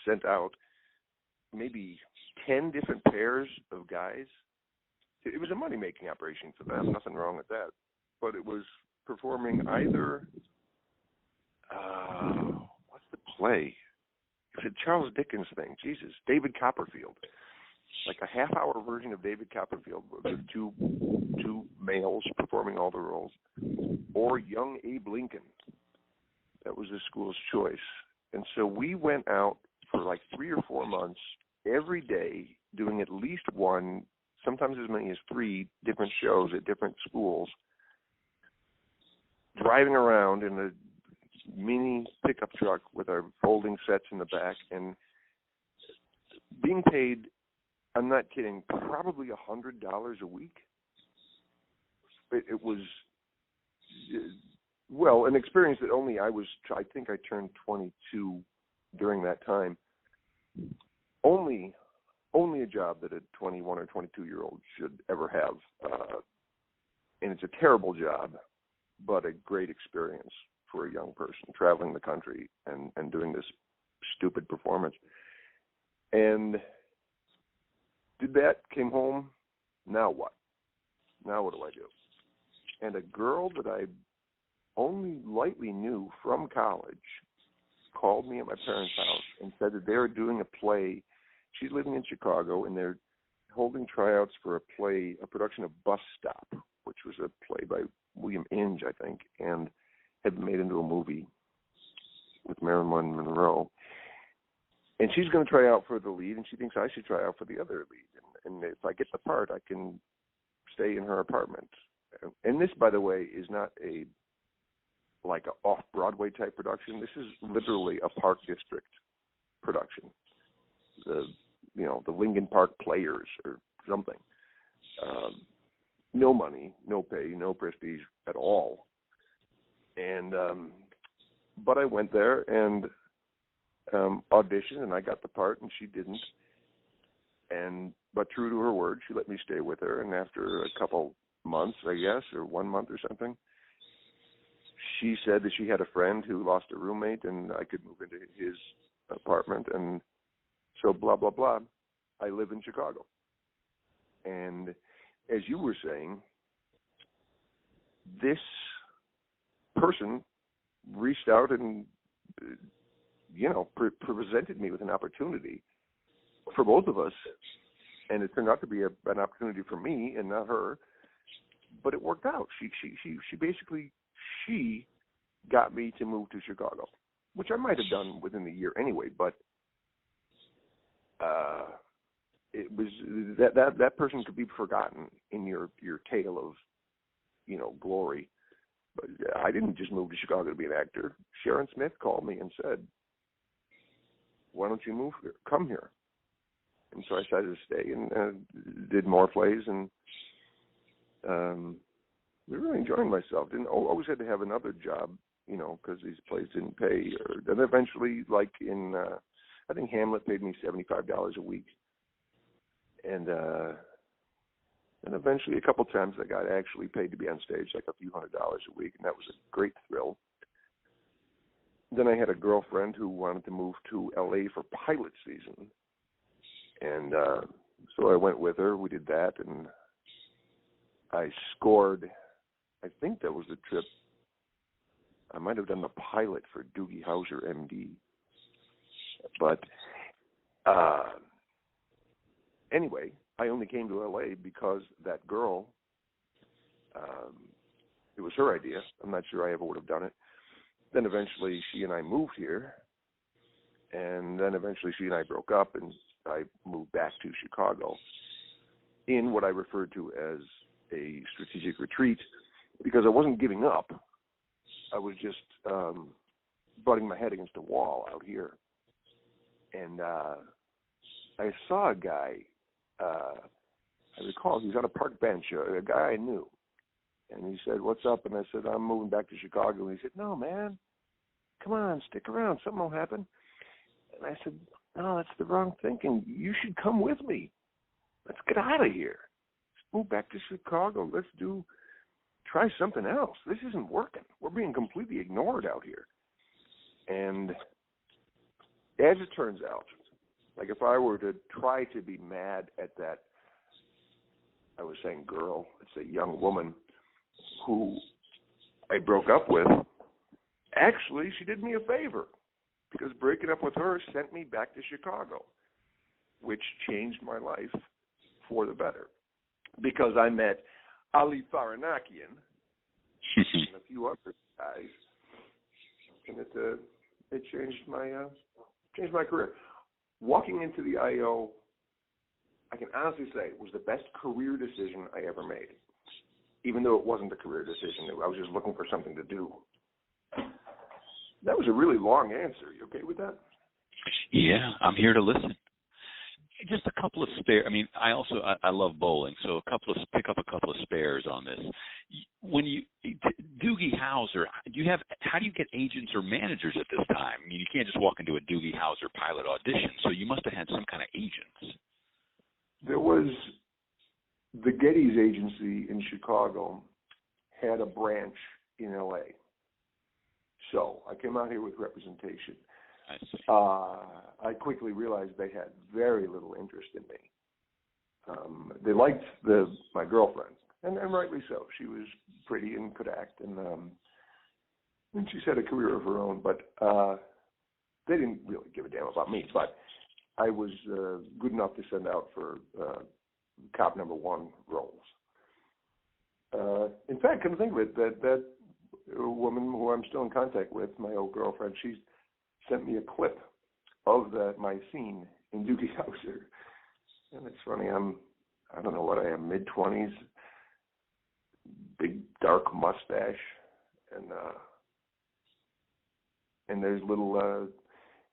S3: sent out maybe 10 different pairs of guys. It was a money-making operation for them, nothing wrong with that. But it was performing either, what's the play? It's a Charles Dickens thing. Jesus, David Copperfield. Like a half-hour version of David Copperfield with two males performing all the roles, or young Abe Lincoln. That was the school's choice. And so we went out for like 3 or 4 months every day doing at least 1, sometimes as many as 3 different shows at different schools, driving around in a mini pickup truck with our folding sets in the back and being paid, I'm not kidding, probably $100 a week. It was, an experience that only I think I turned 22 during that time. Only a job that a 21 or 22-year-old should ever have. And it's a terrible job, but a great experience for a young person traveling the country and doing this stupid performance. And did that, came home, now what? Now what do I do? And a girl that I only lightly knew from college called me at my parents' house and said that they were doing a play. She's living in Chicago, and they're holding tryouts for a play, a production of Bus Stop, which was a play by William Inge, I think, and had been made into a movie with Marilyn Monroe. And she's going to try out for the lead, and she thinks I should try out for the other lead. And if I get the part, I can stay in her apartment. And this, by the way, is not like an off-Broadway type production. This is literally a Park District production. The Lincoln Park Players or something. No money, no pay, no prestige at all. And but I went there and auditioned, and I got the part, and she didn't. But true to her word, she let me stay with her. And after a couple months, I guess, or 1 month or something, she said that she had a friend who lost a roommate, and I could move into his apartment. And so, blah blah blah. I live in Chicago, and as you were saying, this person reached out and, presented me with an opportunity for both of us. And it turned out to be an opportunity for me and not her. But it worked out. She basically got me to move to Chicago, which I might have done within the year anyway. But it was that person could be forgotten in your tale of glory. But I didn't just move to Chicago to be an actor. Sharon Smith called me and said, "Why don't you move here? Come here." And so I decided to stay and did more plays, and really enjoying myself. Didn't always had to have another job, because these plays didn't pay. Then eventually, like in, I think Hamlet paid me $75 a week, and then eventually a couple times I got actually paid to be on stage, like a few $100s a week, and that was a great thrill. Then I had a girlfriend who wanted to move to LA for pilot season. And so I went with her. We did that, and I scored. I think that was the trip. I might have done the pilot for Doogie Howser, MD. But anyway, I only came to LA because that girl, it was her idea. I'm not sure I ever would have done it. Then eventually she and I moved here, and then eventually she and I broke up, and I moved back to Chicago in what I referred to as a strategic retreat, because I wasn't giving up. I was just butting my head against a wall out here. And I saw a guy, I recall he was on a park bench, a guy I knew. And he said, "What's up?" And I said, "I'm moving back to Chicago." And he said, "No, man, come on, stick around. Something will happen." And I said, "No, that's the wrong thinking. You should come with me. Let's get out of here. Let's move back to Chicago. Let's try something else. This isn't working. We're being completely ignored out here." And as it turns out, like if I were to try to be mad at that, I was saying girl, it's a young woman who I broke up with, actually she did me a favor, because breaking up with her sent me back to Chicago, which changed my life for the better, because I met Ali Faranakian and a few other guys, and it changed my career. Walking into the IO, I can honestly say it was the best career decision I ever made, even though it wasn't a career decision. I was just looking for something to do. That was a really long answer. You okay with that?
S2: Yeah, I'm here to listen. Just a couple of spare. I mean, I love bowling, so pick up a couple of spares on this. When Doogie Howser, how do you get agents or managers at this time? I mean, you can't just walk into a Doogie Howser pilot audition, so you must have had some kind of agents.
S3: There was the Getty's agency in Chicago had a branch in LA, so I came out here with representation.
S2: I see.
S3: I quickly realized they had very little interest in me. They liked my girlfriend, and rightly so. She was pretty and could act, and she's had a career of her own. But they didn't really give a damn about me. But I was good enough to send out for cop number one roles. In fact, come to think of it, that woman who I'm still in contact with, my old girlfriend, she's sent me a clip of my scene in Doogie Howser. And it's funny, I don't know what I am, mid-20s, big dark mustache, and there's little,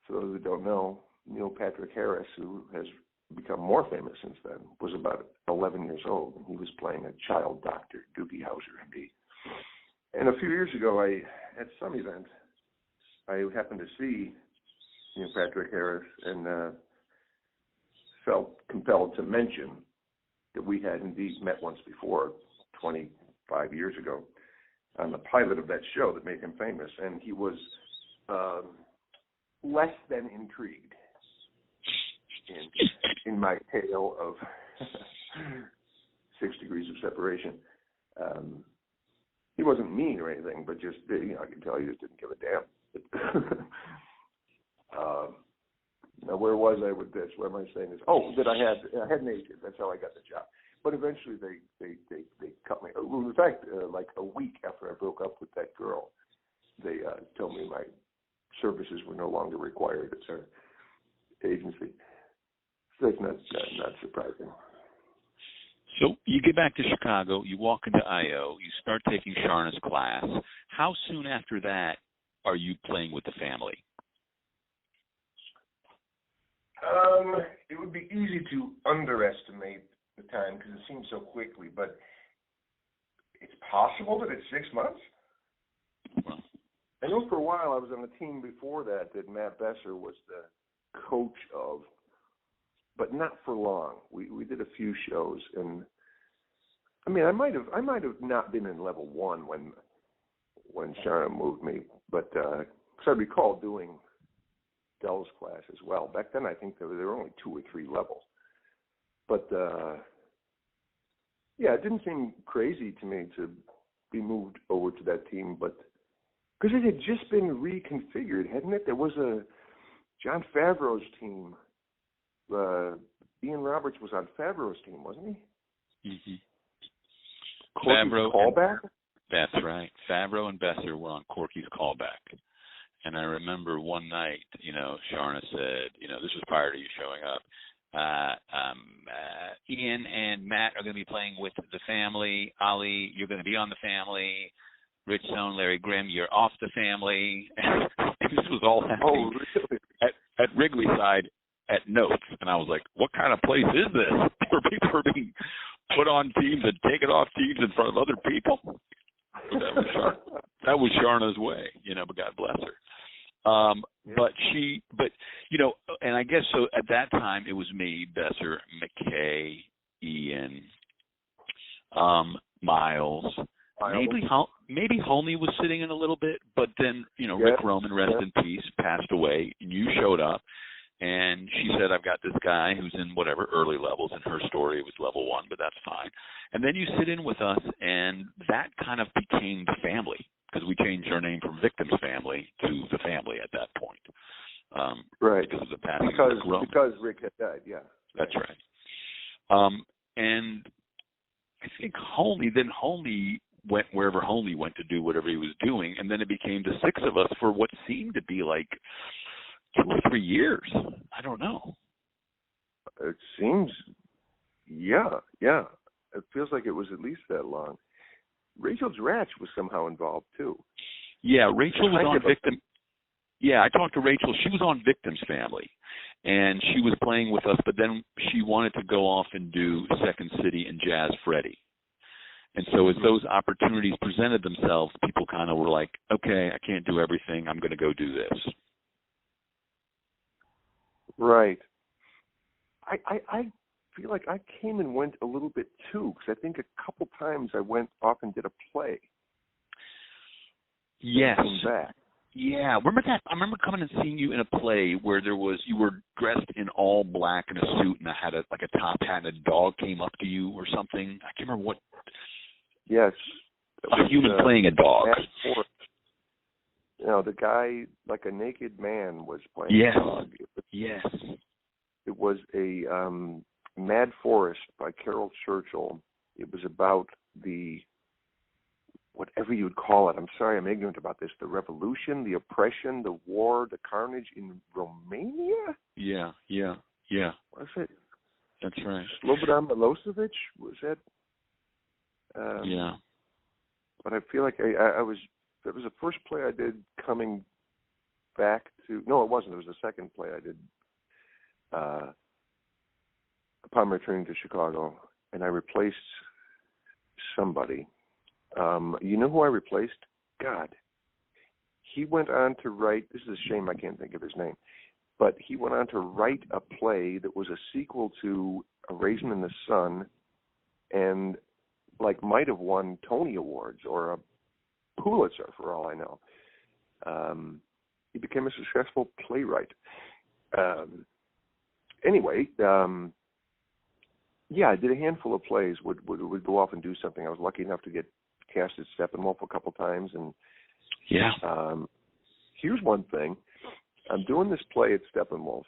S3: for those who don't know, Neil Patrick Harris, who has become more famous since then, was about 11 years old, and he was playing a child doctor, Doogie Howser, MD. And a few years ago, at some event, I happened to see Neil Patrick Harris and felt compelled to mention that we had indeed met once before, 25 years ago, on the pilot of that show that made him famous, and he was less than intrigued in my tale of 6 degrees of separation. he wasn't mean or anything, but just, I could tell he just didn't give a damn. Now, where was I with this? What am I saying? That I had an agent. That's how I got the job. But eventually they cut me. In fact, like a week after I broke up with that girl, they told me my services were no longer required at their agency. So that's not surprising.
S2: So you get back to Chicago, you walk into I.O., you start taking Sharna's class. How soon after that are you playing with the family?
S3: It would be easy to underestimate the time because it seems so quickly, but it's possible that it's 6 months.
S2: Well,
S3: I know for a while I was on a team before that Matt Besser was the coach of, but not for long. We did a few shows, and I mean I might have not been in level 1 when Sharna moved me, but because I recall doing Dell's class as well. Back then I think there were only 2 or 3 levels, but yeah, it didn't seem crazy to me to be moved over to that team, but because it had just been reconfigured, hadn't it? There was a John Favreau's team. Ian Roberts was on Favreau's team, wasn't he?
S2: Mm-hmm.
S3: Favreau callback?
S2: That's right. Favreau and Besser were on Corky's callback. And I remember one night, Sharna said, this was prior to you showing up, Ian and Matt are going to be playing with the family. Ali, you're going to be on the family. Rich Stone, Larry Grimm, you're off the family. This was all happening at Wrigley Side at Notes. And I was like, what kind of place is this where people are being put on teams and taken off teams in front of other people? That was Sharna's way, but God bless her. And I guess so at that time it was me, Besser, McKay, Ian, Miles. Maybe Homie was sitting in a little bit, but then, Rick Roman, rest in peace, passed away, and you showed up, and she said, I've got this guy who's in whatever early levels. In her story, it was level 1, but that's fine. And then you sit in with us, and that kind of became the family, because we changed our name from Victim's Family to the family at that point.
S3: Right.
S2: Because of the passing of Rick Roman.
S3: Because Rick had died, yeah.
S2: That's right. And I think Homie went wherever Homie went to do whatever he was doing, and then it became the 6 of us for what seemed to be like 2 or 3 years. I don't know.
S3: It seems, yeah. It feels like it was at least that long. Rachel Dratch was somehow involved too.
S2: Yeah, Rachel was on Victim. Yeah, I talked to Rachel. She was on Victim's Family, and she was playing with us, but then she wanted to go off and do Second City and Jazz Freddy. And so as those opportunities presented themselves, people kind of were like, okay, I can't do everything. I'm going to go do this.
S3: Right. I feel like I came and went a little bit too, because I think a couple times I went off and did a play.
S2: Yes.
S3: Back.
S2: Yeah. Remember that? I remember coming and seeing you in a play where you were dressed in all black in a suit, and I had a top hat, and a dog came up to you or something. I can't remember what.
S3: Yes.
S2: A human playing a dog.
S3: The guy, like a naked man, was playing a dog. It was a Mad Forest by Carol Churchill. It was about the, whatever you would call it. I'm sorry, I'm ignorant about this. The revolution, the oppression, the war, the carnage in Romania?
S2: Yeah.
S3: What's it?
S2: That's right.
S3: Slobodan Milosevic? Was that?
S2: Yeah.
S3: But I feel like that was the first play I did coming back to, no, it wasn't. It was the second play I did upon returning to Chicago, and I replaced somebody. You know who I replaced? God. He went on to write, this is a shame I can't think of his name, but he went on to write a play that was a sequel to A Raisin in the Sun, and might have won Tony Awards or a Pulitzer for all I know. He became a successful playwright. Anyway, I did a handful of plays, would go off and do something. I was lucky enough to get cast as Steppenwolf a couple times, and
S2: Yeah.
S3: Here's one thing: I'm doing this play at Steppenwolf.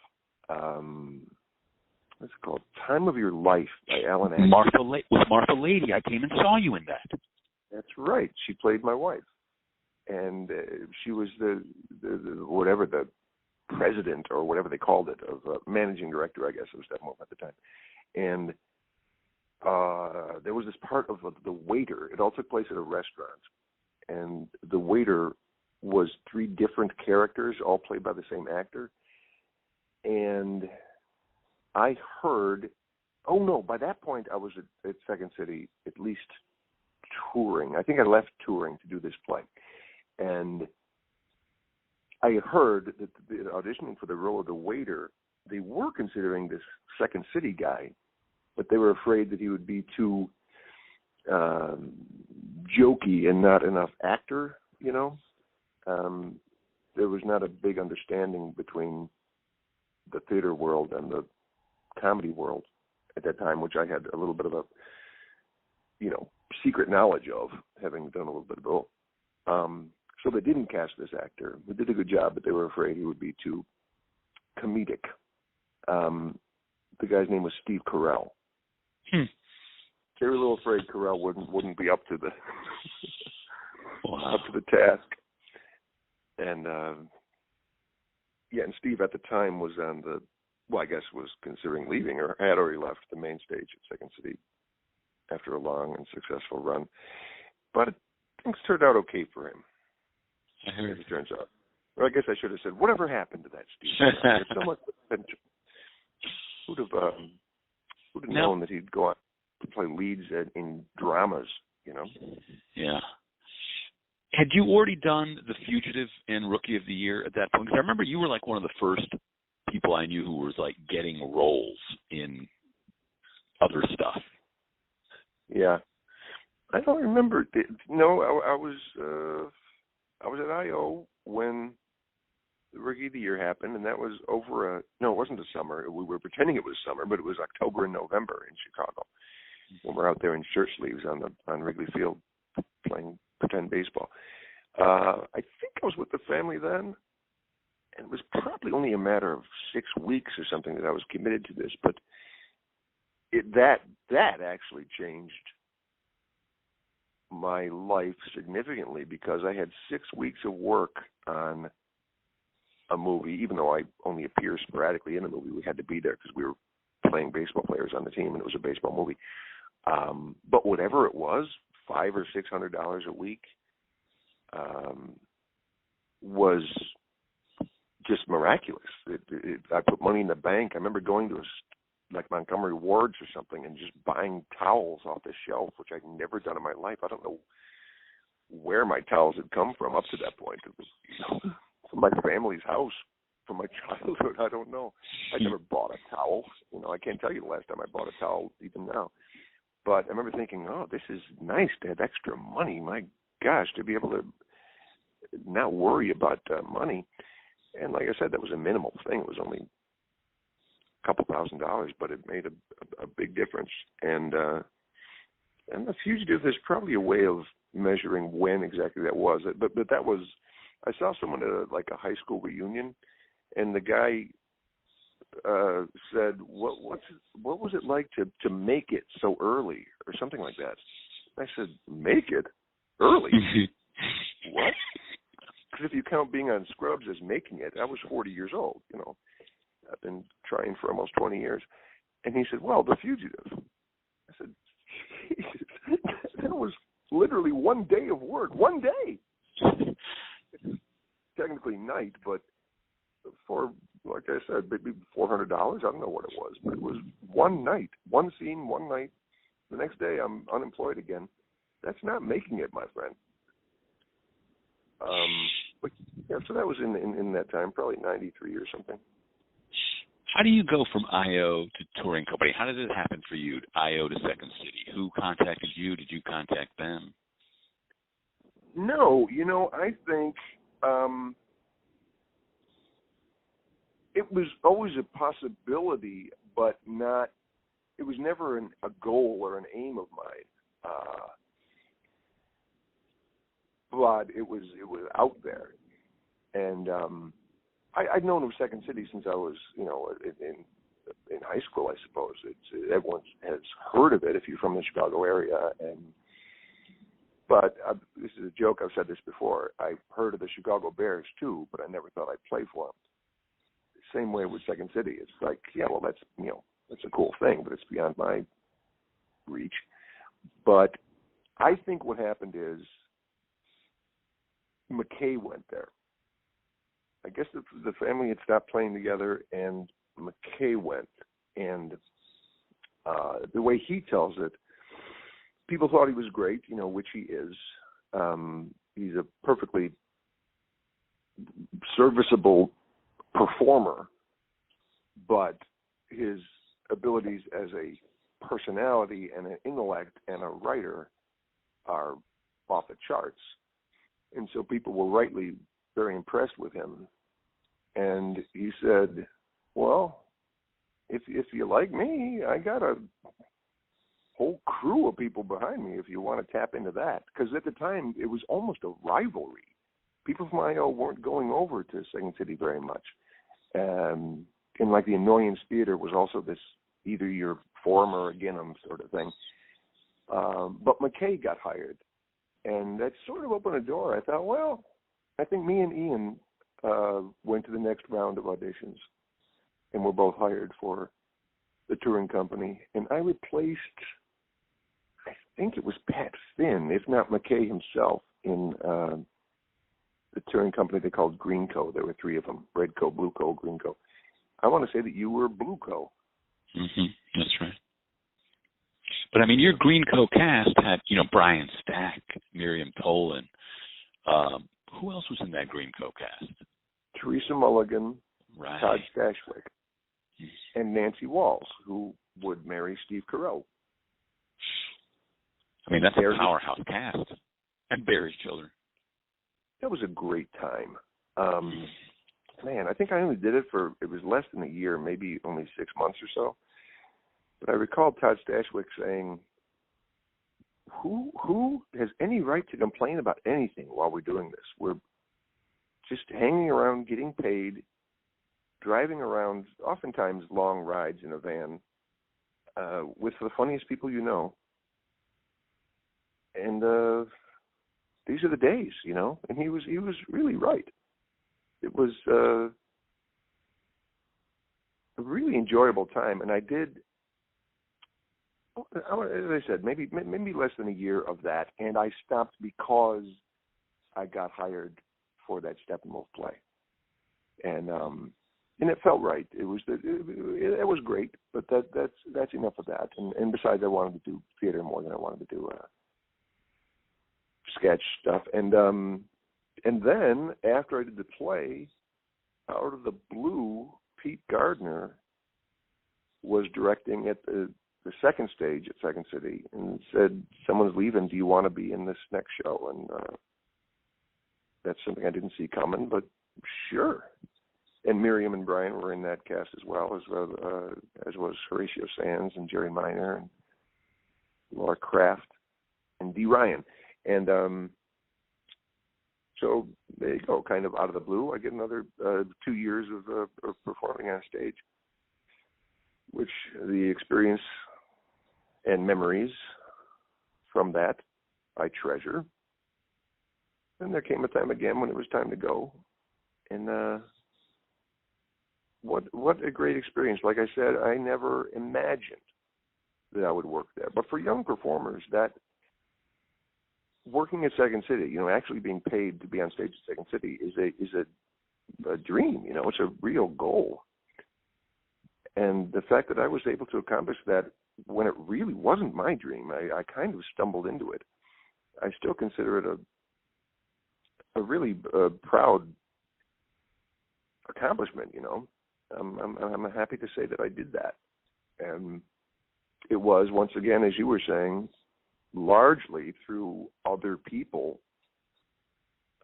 S3: What's it called? Time of Your Life by Alan Atkinson.
S2: Martha Lady. I came and saw you in that.
S3: That's right. She played my wife, and she was the whatever the president or whatever they called it of managing director, I guess, of Steppenwolf at the time. And there was this part of the waiter. It all took place at a restaurant, and the waiter was 3 different characters, all played by the same actor. And I heard, oh no, by that point I was at Second City at least touring. I think I left touring to do this play. And I had heard that auditioning for the role of the waiter, they were considering this Second City guy, but they were afraid that he would be too jokey and not enough actor, you know. There was not a big understanding between the theater world and the comedy world at that time, which I had a little bit of a, you know, secret knowledge of, having done a little bit of both. So they didn't cast this actor. He did a good job, but they were afraid he would be too comedic. The guy's name was Steve Carell. They were a little afraid Carell wouldn't be up to the up to the task. And and Steve at the time was on the, well, I guess was considering leaving, or had already left the main stage at Second City after a long and successful run. But things turned out okay for him, as it turns out. Or I guess I should have said, whatever happened to that Steve? There's so much potential. Who'd have known that he'd go on to play leads in dramas, you know?
S2: Yeah. Had you already done The Fugitive and Rookie of the Year at that point? Because I remember you were like one of the first people I knew who was like getting roles in other stuff.
S3: Yeah, I don't remember. No, I was at I.O. when the Rookie of the Year happened, and that was over no, it wasn't the summer. We were pretending it was summer, but it was October and November in Chicago when we're out there in shirt sleeves on Wrigley Field playing pretend baseball. I think I was with the family then, and it was probably only a matter of 6 weeks or something that I was committed to this, but that actually changed my life significantly, because I had 6 weeks of work on a movie. Even though I only appear sporadically in a movie, we had to be there because we were playing baseball players on the team, and it was a baseball movie. But whatever it was, $500 or $600 a week, was just miraculous. I put money in the bank. I remember going to like Montgomery Ward's or something and just buying towels off the shelf, which I'd never done in my life. I don't know where my towels had come from up to that point. It was, you know, from my family's house, from my childhood. I don't know. I never bought a towel. You know, I can't tell you the last time I bought a towel, even now. But I remember thinking, oh, this is nice to have extra money. My gosh, to be able to not worry about money. And like I said, that was a minimal thing. It was only a couple $1,000, but it made a big difference. And The Fugitive is probably a way of measuring when exactly that was. But that was, I saw someone at a high school reunion, and the guy said, what was it like to make it so early, or something like that? I said, make it early? What? Because if you count being on Scrubs as making it, I was 40 years old, you know. I've been trying for almost 20 years. And he said, well, The Fugitive. I said, Jesus, that was literally one day of work. One day! Technically night, but for, like I said, maybe $400. I don't know what it was, but it was one night, one scene, one night. The next day, I'm unemployed again. That's not making it, my friend. But yeah, so that was in that time, probably 93 or something.
S2: How do you go from I.O. to touring company? How did it happen for you, I.O. to Second City? Who contacted you? Did you contact them?
S3: No, you know, I think it was always a possibility, but not. It was never a goal or an aim of mine. but it was out there. And I'd known of Second City since I was, in high school, I suppose. Everyone has heard of it if you're from the Chicago area. But this is a joke. I've said this before. I heard of the Chicago Bears too, but I never thought I'd play for them. Same way with Second City. It's like, yeah, well, that's a cool thing, but it's beyond my reach. But I think what happened is McKay went there. I guess the family had stopped playing together, and McKay went. And the way he tells it, people thought he was great, which he is. He's a perfectly serviceable performer, but his abilities as a personality and an intellect and a writer are off the charts. And so people were rightly very impressed with him. And he said, well, if you like me, I got a whole crew of people behind me if you want to tap into that. Because at the time, it was almost a rivalry. People from I.O. weren't going over to Second City very much. And like the Annoyance Theater was also this either you're for him or against him sort of thing. But McKay got hired. And that sort of opened a door. I thought, well, I think me and Ian went to the next round of auditions. And were both hired for the touring company. And I replaced, I think it was Pat Finn, if not McKay himself, in the touring company they called Greenco. There were three of them, Redco, Blueco, Greenco. I want to say that you were Blueco.
S2: Mm-hmm. That's right. But, I mean, your Greenco cast had, Brian Stack, Miriam Tolan. Who else was in that Greenco cast?
S3: Teresa Mulligan,
S2: right.
S3: Todd Stashwick, and Nancy Walls, who would marry Steve Carell.
S2: I mean, that's a powerhouse cast. And Barry's children.
S3: That was a great time. Man, I think I only did it it was less than a year, maybe only 6 months or so. But I recall Todd Stashwick saying, who has any right to complain about anything while we're doing this? We're just hanging around, getting paid, driving around, oftentimes long rides in a van, with the funniest people you know. And these are the days, And he was really right. It was a really enjoyable time, and I did, as I said, maybe less than a year of that, and I stopped because I got hired for that Steppenwolf play, and it felt right. It was great, but that's enough of that. And besides, I wanted to do theater more than I wanted to do sketch stuff, and then after I did the play, out of the blue, Pete Gardner was directing at the second stage at Second City and said, someone's leaving, do you want to be in this next show? And that's something I didn't see coming, but sure. And Miriam and Brian were in that cast as was Horatio Sands and Jerry Minor and Laura Kraft and Dee Ryan. And so there you go, kind of out of the blue. I get another 2 years of performing on stage, which the experience and memories from that I treasure. And there came a time again when it was time to go. And what a great experience. Like I said, I never imagined that I would work there. But for young performers, that working at Second City, actually being paid to be on stage at Second City is a dream. It's a real goal. And the fact that I was able to accomplish that when it really wasn't my dream, I kind of stumbled into it. I still consider it a really proud accomplishment. I'm happy to say that I did that, and it was, once again, as you were saying, largely through other people,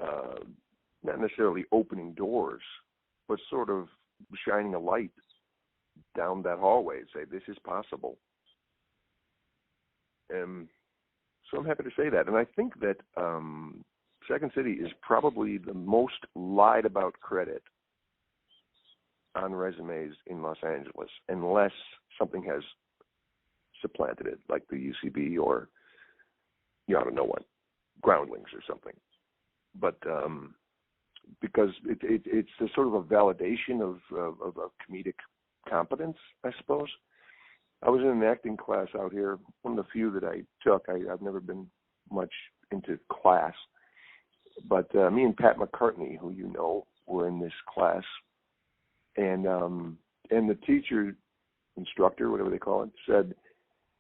S3: not necessarily opening doors, but sort of shining a light down that hallway and say, this is possible. And so I'm happy to say that. And I think that Second City is probably the most lied about credit on resumes in Los Angeles, unless something has supplanted it, like the UCB or, I don't know what, Groundlings or something. But because it's a sort of a validation of comedic competence, I suppose. I was in an acting class out here, one of the few that I took. I've never been much into class. But me and Pat McCartney, who you know, were in this class. And the teacher, instructor, whatever they call it, said,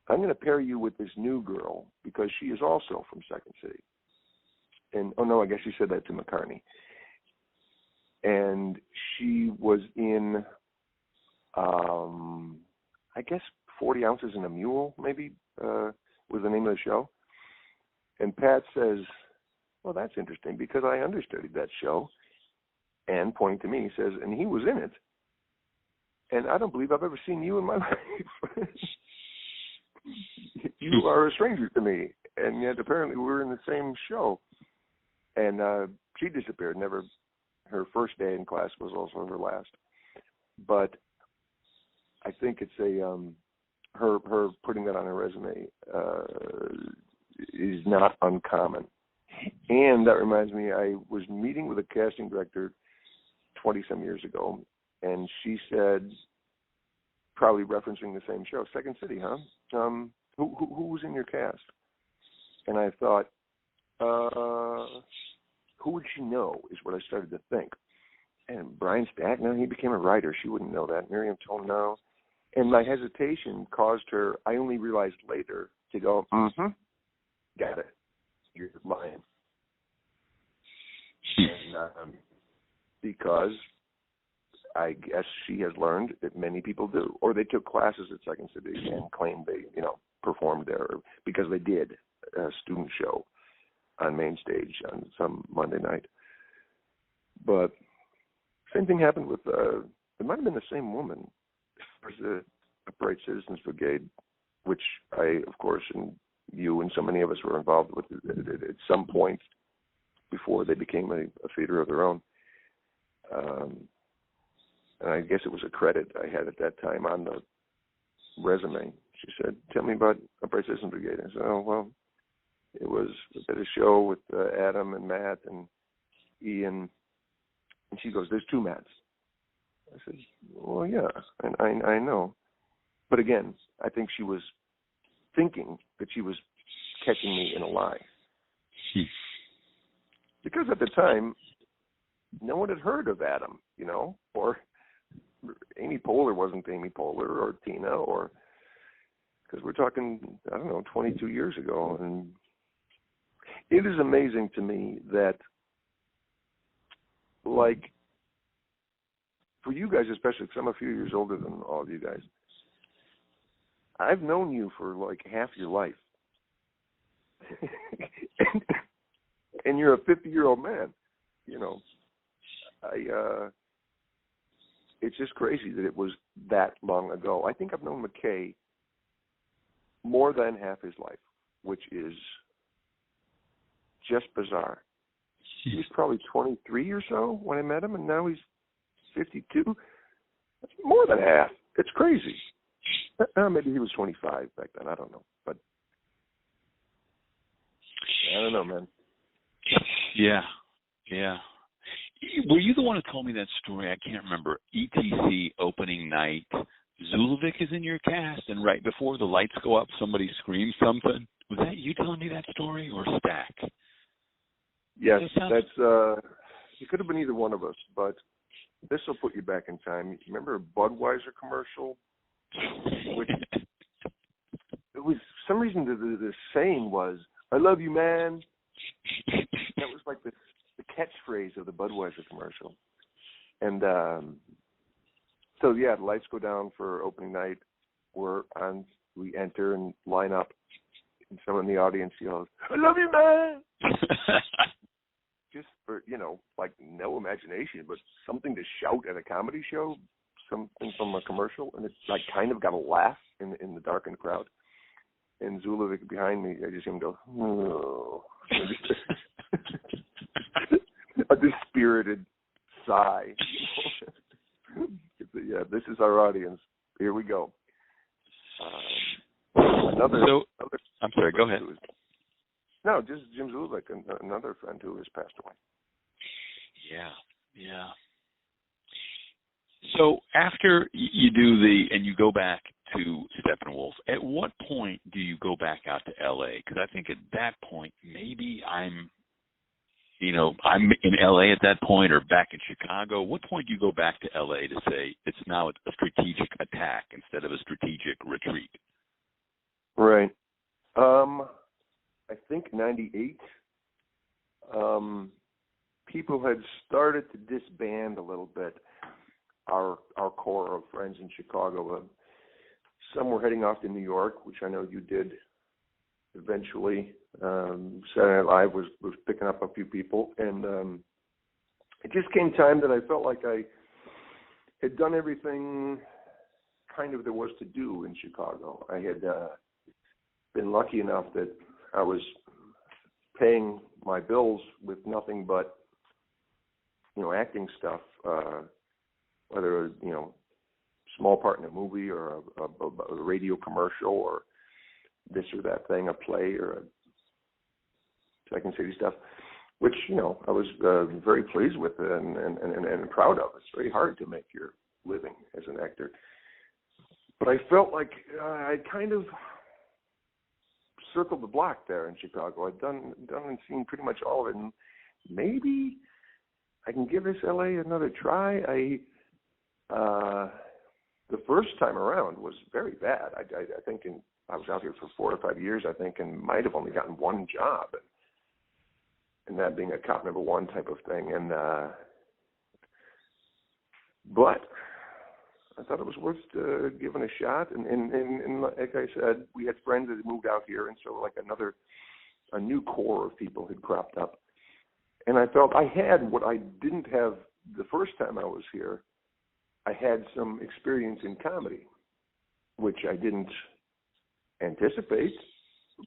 S3: I'm going to pair you with this new girl because she is also from Second City. And, oh no, I guess he said that to McCartney. And she was in, I guess, 40 Ounces in a Mule, maybe, was the name of the show. And Pat says, well, that's interesting because I understudied that show. And pointing to me, he says, and he was in it. And I don't believe I've ever seen you in my life. You are a stranger to me. And yet apparently we were in the same show. And she disappeared. Her first day in class was also her last. But I think it's her putting that on her resume is not uncommon. And that reminds me, I was meeting with a casting director 20-some years ago, and she said, probably referencing the same show, Second City, huh? Who was in your cast? And I thought, who would she know is what I started to think. And Brian Stack, no, he became a writer. She wouldn't know that. Miriam Tone, no. And my hesitation caused her, I only realized later, to go, got it. You're lying. And, because I guess she has learned that many people do, or they took classes at Second City and claimed they, performed there because they did a student show on main stage on some Monday night. But same thing happened with, it might have been the same woman. There's the Upright Citizens Brigade, which I, of course, and you and so many of us were involved with at some point before they became a theater of their own. And I guess it was a credit I had at that time on the resume. She said, tell me about Upright Citizens Brigade. I said, oh, well, it was a show with Adam and Matt and Ian. And she goes, there's two Matts. I said, well, yeah, and I know. But again, I think she was thinking that she was catching me in a lie. Because at the time, no one had heard of Adam, or Amy Poehler wasn't Amy Poehler, or Tina, or because we're talking, 22 years ago. And it is amazing to me that, like, for you guys especially, because I'm a few years older than all of you guys, I've known you for like half your life. and you're a 50-year-old man, it's just crazy that it was that long ago. I think I've known McKay more than half his life, which is just bizarre. He was probably 23 or so when I met him, and now he's 52. That's more than half. It's crazy. Maybe he was 25 back then. I don't know. But I don't know, man.
S2: Yeah. Were you the one who told me that story? I can't remember. ETC opening night. Zulovic is in your cast, and right before the lights go up, somebody screams something. Was that you telling me that story, or Stack?
S3: Yes, that's. It could have been either one of us, but this will put you back in time. Remember a Budweiser commercial? Which it was some reason the saying was, "I love you, man." That was like the catchphrase of the Budweiser commercial. And so yeah, the lights go down for opening night. We enter and line up, and someone in the audience yells, "I love you, man." Just for, like no imagination, but something to shout at a comedy show, something from a commercial, and it's like kind of got a laugh in the darkened crowd. And Zulovic behind me, I just hear him go, oh. a dispirited sigh. Yeah, this is our audience. Here we go. Another.
S2: I'm sorry. Go ahead.
S3: No, just Jim Zulik, another friend who has passed away.
S2: Yeah. So after you do and you go back to Steppenwolf, at what point do you go back out to L.A.? Because I think at that point, maybe I'm in L.A. at that point or back in Chicago. What point do you go back to L.A. to say it's now a strategic attack instead of a strategic retreat?
S3: Right. I think 98. People had started to disband a little bit. Our core of friends in Chicago. Some were heading off to New York, which I know you did eventually. Saturday Night Live was picking up a few people, and it just came time that I felt like I had done everything kind of there was to do in Chicago. I had been lucky enough that I was paying my bills with nothing but acting stuff. Whether small part in a movie or a radio commercial or this or that thing, a play or a Second City stuff, which I was very pleased with and proud of. It's very hard to make your living as an actor, but I felt like I kind of circled the block there in Chicago. I'd done and seen pretty much all of it, and maybe I can give this LA another try. The first time around was very bad. I think I was out here for 4 or 5 years, I think, and might have only gotten one job, and that being a cop number one type of thing. And but I thought it was worth giving a shot. And like I said, we had friends that had moved out here, and so like a new core of people had cropped up. And I felt I had what I didn't have the first time I was here. I had some experience in comedy, which I didn't anticipate,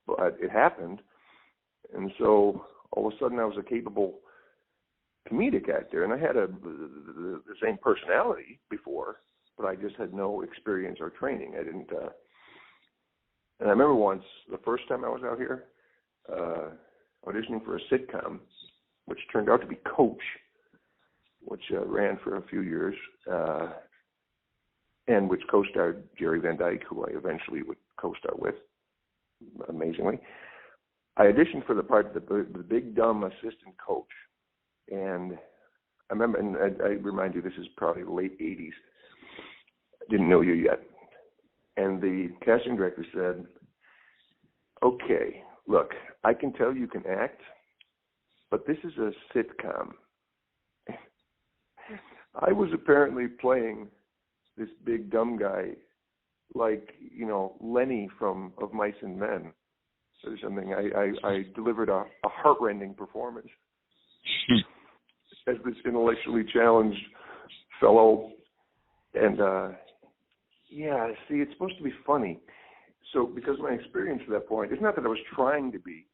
S3: but it happened. And so all of a sudden I was a capable comedic actor, and I had the same personality before, but I just had no experience or training. I didn't. And I remember once, the first time I was out here, auditioning for a sitcom, which turned out to be Coach, which ran for a few years, and which co-starred Jerry Van Dyke, who I eventually would co-star with, amazingly. I auditioned for the part of the big, dumb assistant coach. And I remember, and I remind you, this is probably the late 80s. I didn't know you yet. And the casting director said, okay, look, I can tell you can act, but this is a sitcom. I was apparently playing this big dumb guy like, Lenny from Of Mice and Men or something. I delivered a heartrending performance as this intellectually challenged fellow. And, see, it's supposed to be funny. So because my experience at that point, it's not that I was trying to be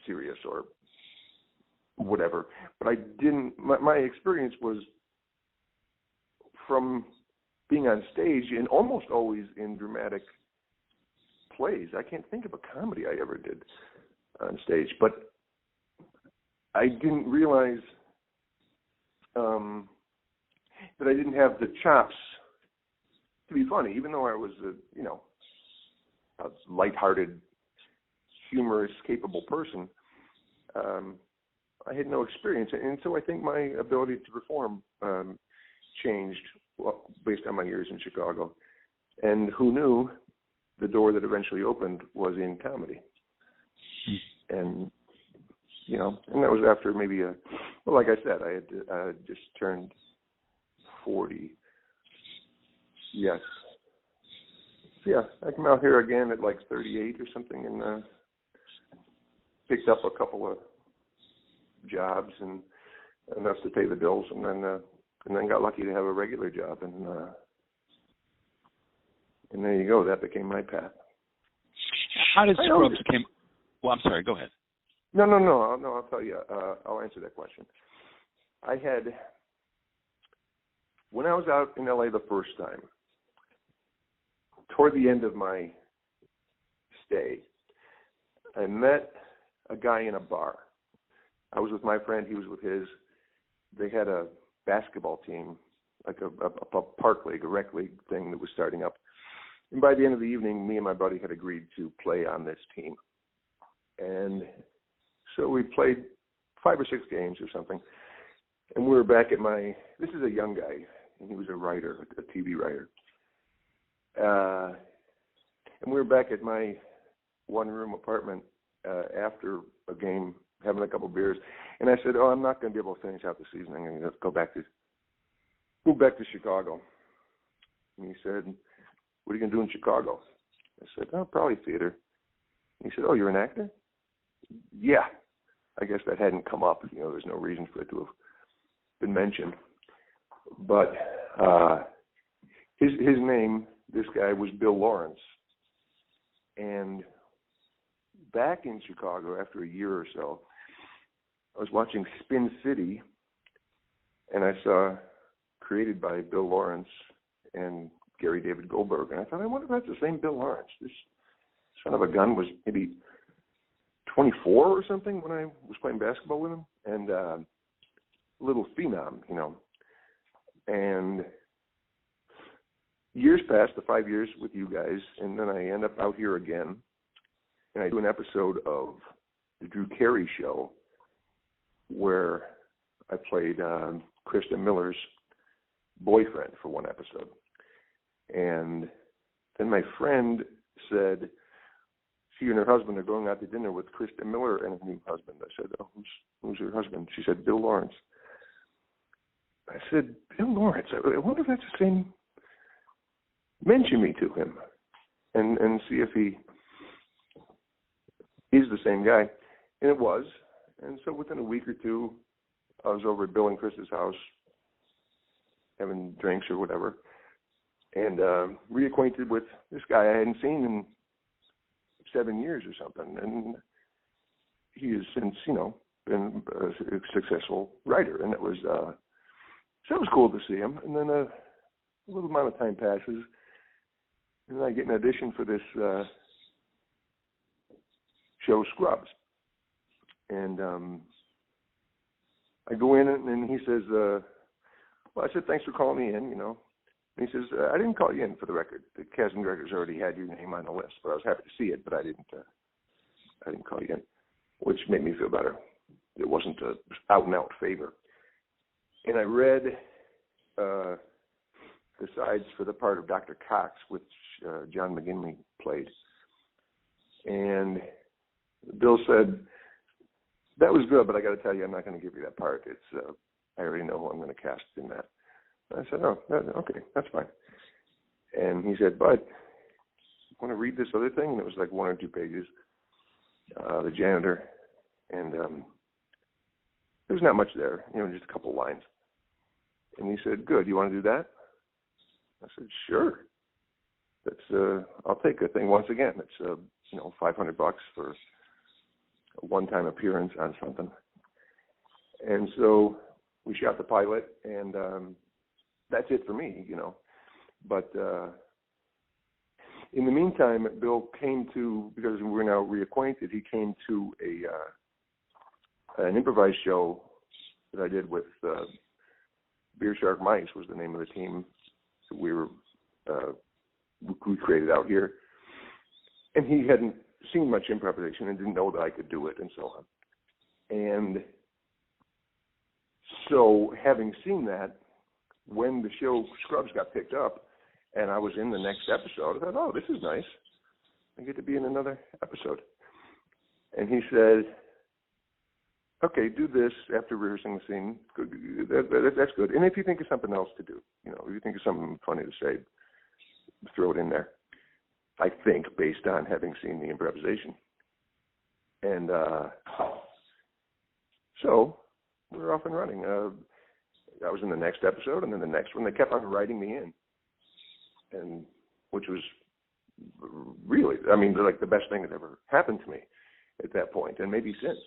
S3: serious or whatever, but I didn't, my experience was from being on stage and almost always in dramatic plays. I can't think of a comedy I ever did on stage, but I didn't realize that I didn't have the chops to be funny, even though I was a lighthearted, humorous, capable person. I had no experience, and so I think my ability to perform changed based on my years in Chicago. And who knew, the door that eventually opened was in comedy. And and that was after maybe like I said, I had just turned 40. Yes. Yeah, I came out here again at like 38 or something, and picked up a couple of jobs and enough to pay the bills, and then got lucky to have a regular job, and there you go. That became my path.
S2: How did Scrubs came? Well, I'm sorry. Go ahead.
S3: No. I'll tell you. I'll answer that question. When I was out in LA the first time, toward the end of my stay, I met a guy in a bar. I was with my friend. He was with his. They had a basketball team, like a park league, a rec league thing that was starting up. And by the end of the evening, me and my buddy had agreed to play on this team. And so we played 5 or 6 games or something. And we were back at this is a young guy, and he was a writer, a TV writer. And we were back at my one-room apartment after a game, having a couple beers. And I said, I'm not going to be able to finish out the season. I'm going to go back to Chicago. And he said, what are you going to do in Chicago? I said, probably theater. And he said, you're an actor? Yeah. I guess that hadn't come up. There's no reason for it to have been mentioned. But his name, this guy, was Bill Lawrence. And back in Chicago, after a year or so, I was watching Spin City, and I saw created by Bill Lawrence and Gary David Goldberg. And I thought, I wonder if that's the same Bill Lawrence. This son of a gun was maybe 24 or something when I was playing basketball with him, and a little phenom, And years passed, the 5 years with you guys, and then I end up out here again, and I do an episode of the Drew Carey Show where I played Krista Miller's boyfriend for one episode. And then my friend said, she and her husband are going out to dinner with Krista Miller and her new husband. I said, who's her husband? She said, Bill Lawrence. I said, Bill Lawrence? I wonder if that's the same. Mention me to him and see if he is the same guy. And it was. And so within a week or two, I was over at Bill and Krista's house having drinks or whatever, and reacquainted with this guy I hadn't seen in 7 years or something. And he has since, been a successful writer. And it was, so it was cool to see him. And then a little amount of time passes, and then I get an audition for this show, Scrubs. And I go in, and he says, I said, thanks for calling me in, And he says, I didn't call you in, for the record. The casting directors already had your name on the list, but I was happy to see it, but I didn't call you in, which made me feel better. It wasn't an out-and-out favor. And I read the sides for the part of Dr. Cox, which John McGinley played. And Bill said, that was good, but I got to tell you, I'm not going to give you that part. It's I already know who I'm going to cast in that. I said, okay, that's fine. And he said, but you want to read this other thing? And it was like 1 or 2 pages, the janitor. And there was not much there, just a couple lines. And he said, good, you want to do that? I said, sure. That's I'll take a thing once again. It's $500 for a one-time appearance on something. And so we shot the pilot, and that's it for me, But in the meantime, Bill came to, because we're now reacquainted, he came to an improvised show that I did with Beer Shark Mice was the name of the team that we created out here. And he hadn't seen much improvisation and didn't know that I could do it and so on. And so having seen that, when the show Scrubs got picked up and I was in the next episode, I thought, this is nice. I get to be in another episode. And he said, okay, do this after rehearsing the scene. That's good. And if you think of something else to do, if you think of something funny to say, throw it in there. I think, based on having seen the improvisation. And so we're off and running. I was in the next episode, and then the next one. They kept on writing me in, and which was really, like the best thing that ever happened to me at that point, and maybe since.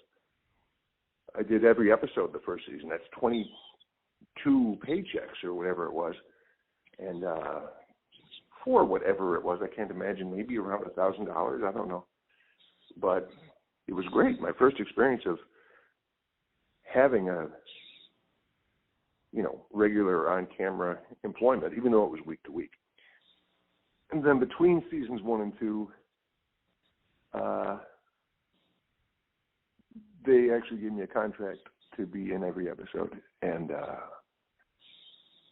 S3: I did every episode the first season. That's 22 paychecks or whatever it was. And for whatever it was, I can't imagine, maybe around $1,000. I don't know. But it was great. My first experience of having a, regular on-camera employment, even though it was week to week. And then between seasons 1 and 2, they actually gave me a contract to be in every episode. And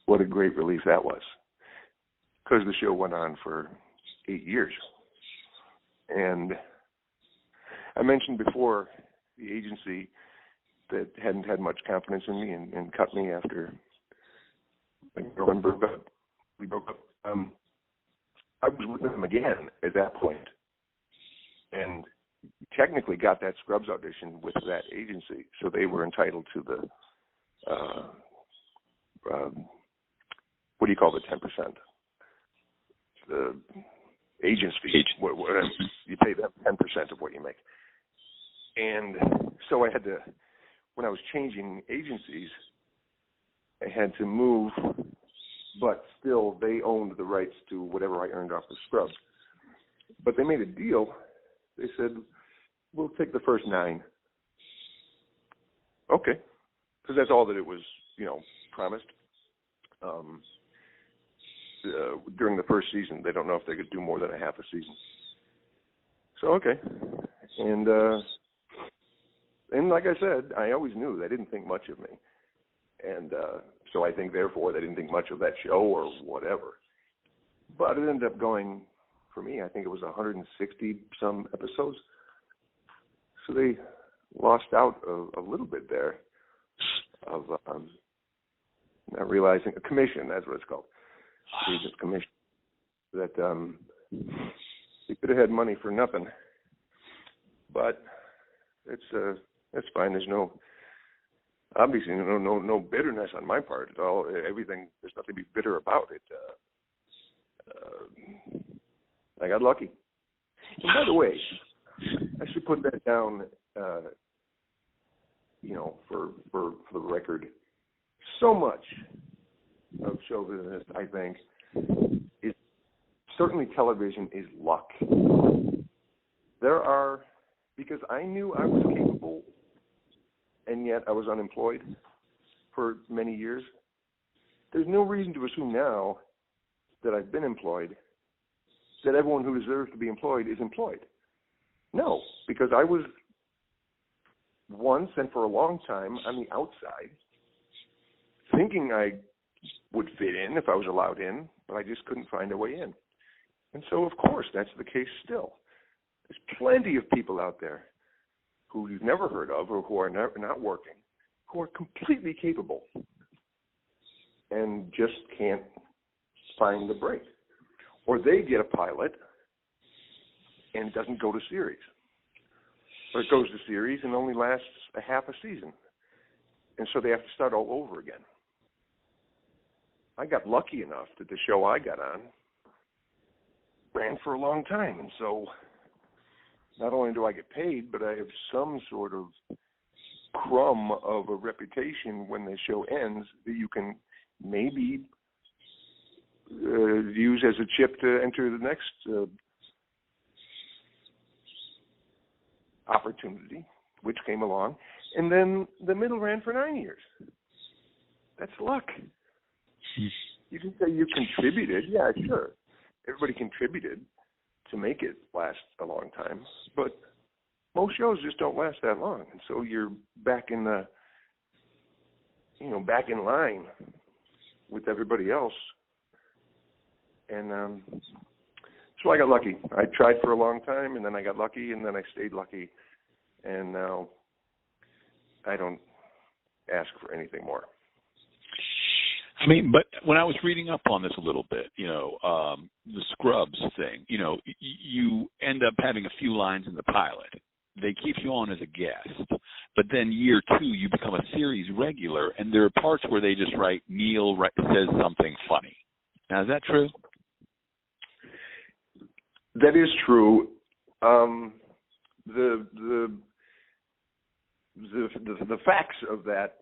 S3: what a great relief that was. Because the show went on for 8 years. And I mentioned before the agency that hadn't had much confidence in me and cut me after my girlfriend broke up. We broke up. I was with them again at that point, and technically got that Scrubs audition with that agency, so they were entitled to the what do you call the 10%? The agent's fee. You pay them 10% of what you make. And so I had to, when I was changing agencies, I had to move, but still they owned the rights to whatever I earned off the Scrubs. But they made a deal. They said, we'll take the first 9. Okay. Because that's all that it was, promised. During the first season, they don't know if they could do more than a half a season. So, okay. And like I said, I always knew they didn't think much of me. And so I think, therefore, they didn't think much of that show or whatever. But it ended up going, for me, I think it was 160-some episodes. So they lost out a little bit there of not realizing, a commission, that's what it's called. Agent commission. That they could have had money for nothing. But it's fine. There's obviously no bitterness on my part at all. Everything, there's nothing to be bitter about it. I got lucky. And by the way, I should put that down, for the record. So much of show business, I think, is certainly television is luck. Because I knew I was capable, and yet I was unemployed for many years. There's no reason to assume now that I've been employed that everyone who deserves to be employed is employed. No, because I was once and for a long time on the outside, thinking I would fit in if I was allowed in, but I just couldn't find a way in. And so, of course, that's the case still. There's plenty of people out there who you've never heard of or who are not working, who are completely capable and just can't find the break. Or they get a pilot and it doesn't go to series. Or it goes to series and only lasts a half a season. And so they have to start all over again. I got lucky enough that the show I got on ran for a long time. And so not only do I get paid, but I have some sort of crumb of a reputation when the show ends that you can maybe use as a chip to enter the next opportunity, which came along. And then the middle ran for 9 years. That's luck. You can say you contributed. Yeah, sure. Everybody contributed to make it last a long time. But most shows just don't last that long. And so you're back in the, back in line with everybody else. And so I got lucky. I tried for a long time, and then I got lucky, and then I stayed lucky. And now I don't ask for anything more.
S2: I mean, but when I was reading up on this a little bit, the Scrubs thing, you end up having a few lines in the pilot. They keep you on as a guest. But then year 2, you become a series regular, and there are parts where they just write, Neil says something funny. Now, is that true? That
S3: is true. the facts of that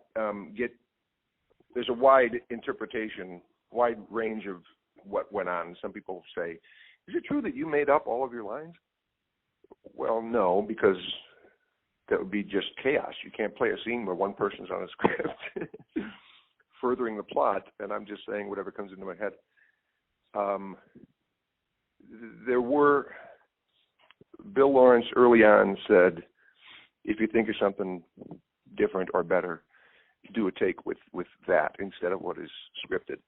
S3: there's a wide interpretation, wide range of what went on. Some people say, is it true that you made up all of your lines? Well, no, because that would be just chaos. You can't play a scene where one person's on a script furthering the plot, and I'm just saying whatever comes into my head. Bill Lawrence early on said, if you think of something different or better, do a take with that instead of what is scripted.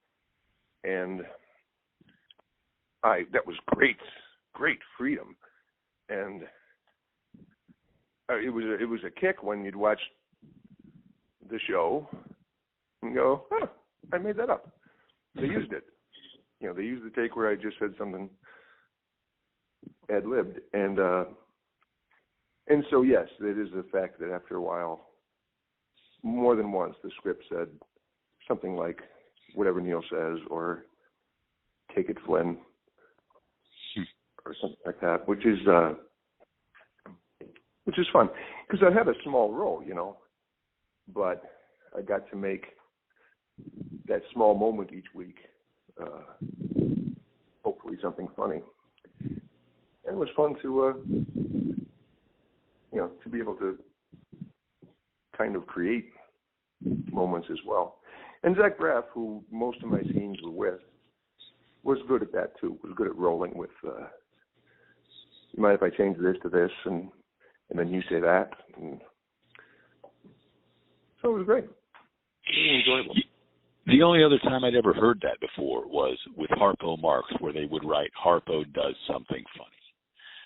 S3: And that was great freedom. And it was a kick when you'd watch the show and go, oh, I made that up. They used it. They used the take where I just said something ad-libbed. And so, yes, it is the fact that after a while, more than once, the script said something like whatever Neil says, or take it, Flynn, or something like that, which is fun. Because I had a small role, but I got to make that small moment each week, hopefully something funny. And it was fun to be able to kind of create moments as well. And Zach Braff, who most of my scenes were with, was good at that too. Was good at rolling with, you mind if I change this to this, and then you say that. And so it was great. Really enjoyable.
S2: The only other time I'd ever heard that before was with Harpo Marx, where they would write Harpo does something funny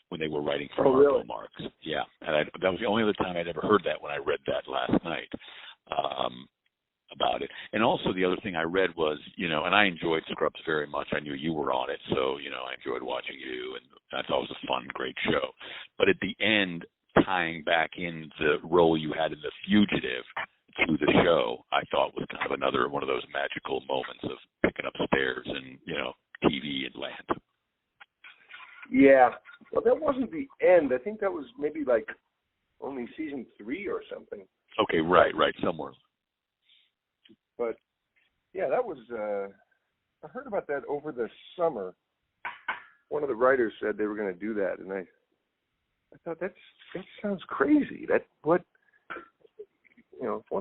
S2: when they were writing for Harpo
S3: really?
S2: Marx. Yeah, and that was the only other time I'd ever heard that when I read that last night about it. And also the other thing I read was, and I enjoyed Scrubs very much. I knew you were on it, so, I enjoyed watching you, and I thought it was a fun, great show. But at the end, tying back in the role you had in The Fugitive to the show, I thought was kind of another one of those magical moments of picking up stairs and, TV and land.
S3: Yeah. Well, that wasn't the end. I think that was maybe like only season 3 or something.
S2: Okay, right, somewhere.
S3: But, yeah, that was, I heard about that over the summer. One of the writers said they were going to do that, and I thought that sounds crazy. It's one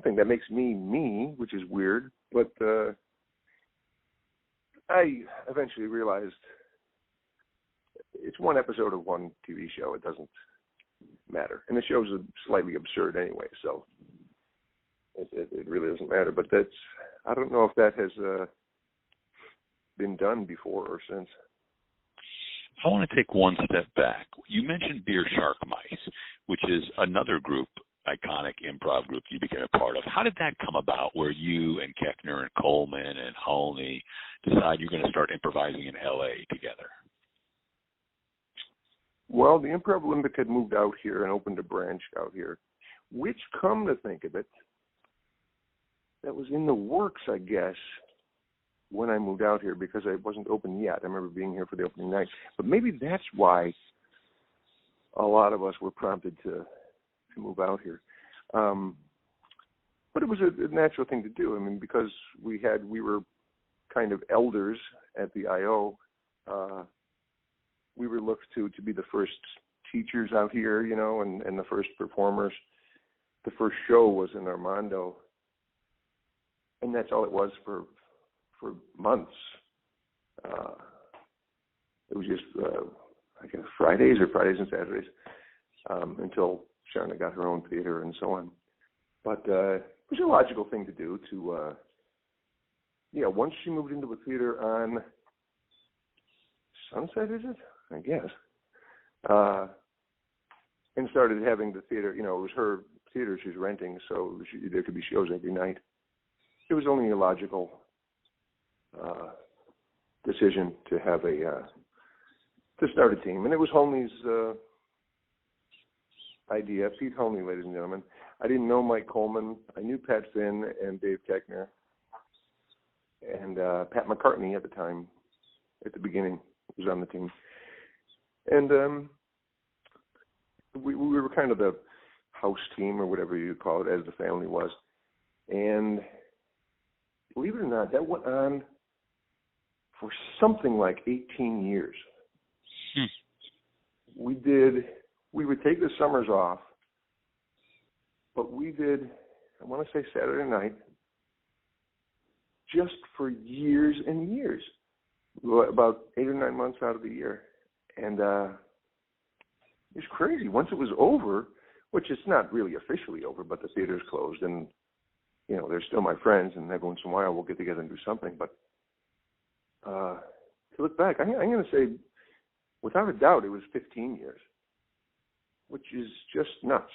S3: thing that makes me, which is weird, but I eventually realized it's one episode of one TV show. It doesn't matter. And the show's slightly absurd anyway, so it really doesn't matter. But I don't know if that has been done before or since.
S2: I want to take one step back. You mentioned Beer Shark Mice, which is another group, iconic improv group you became a part of. How did that come about, where you and Keckner and Coleman and Holney decide you're going to start improvising in L.A. together?
S3: Well, the Improv Olympic had moved out here and opened a branch out here, which, come to think of it, that was in the works, I guess, when I moved out here, because it wasn't open yet. I remember being here for the opening night. But maybe that's why a lot of us were prompted to move out here. But it was a natural thing to do. I mean, because we were kind of elders at the I.O., we were looked to be the first teachers out here, and the first performers. The first show was in Armando, and that's all it was for months. It was just, I guess, Fridays and Saturdays, until Sharna got her own theater and so on. But it was a logical thing to do to, once she moved into a theater on Sunset, is it? I guess. And started having the theater, it was her theater she's renting, so there could be shows every night. It was only a logical decision to have to start a team. And it was Holney's idea, Pete Holney, ladies and gentlemen. I didn't know Mike Coleman. I knew Pat Finn and Dave Keckner and Pat McCartney at the time, at the beginning, was on the team. And we were kind of the house team or whatever you call it, as the family was. And believe it or not, that went on for something like 18 years. We would take the summers off, but we did, I want to say Saturday night, just for years and years, about 8 or 9 months out of the year. And it's crazy. Once it was over, which it's not really officially over, but the theater's closed, and they're still my friends, and every once in a while we'll get together and do something. But to look back, I'm going to say, without a doubt, it was 15 years, which is just nuts.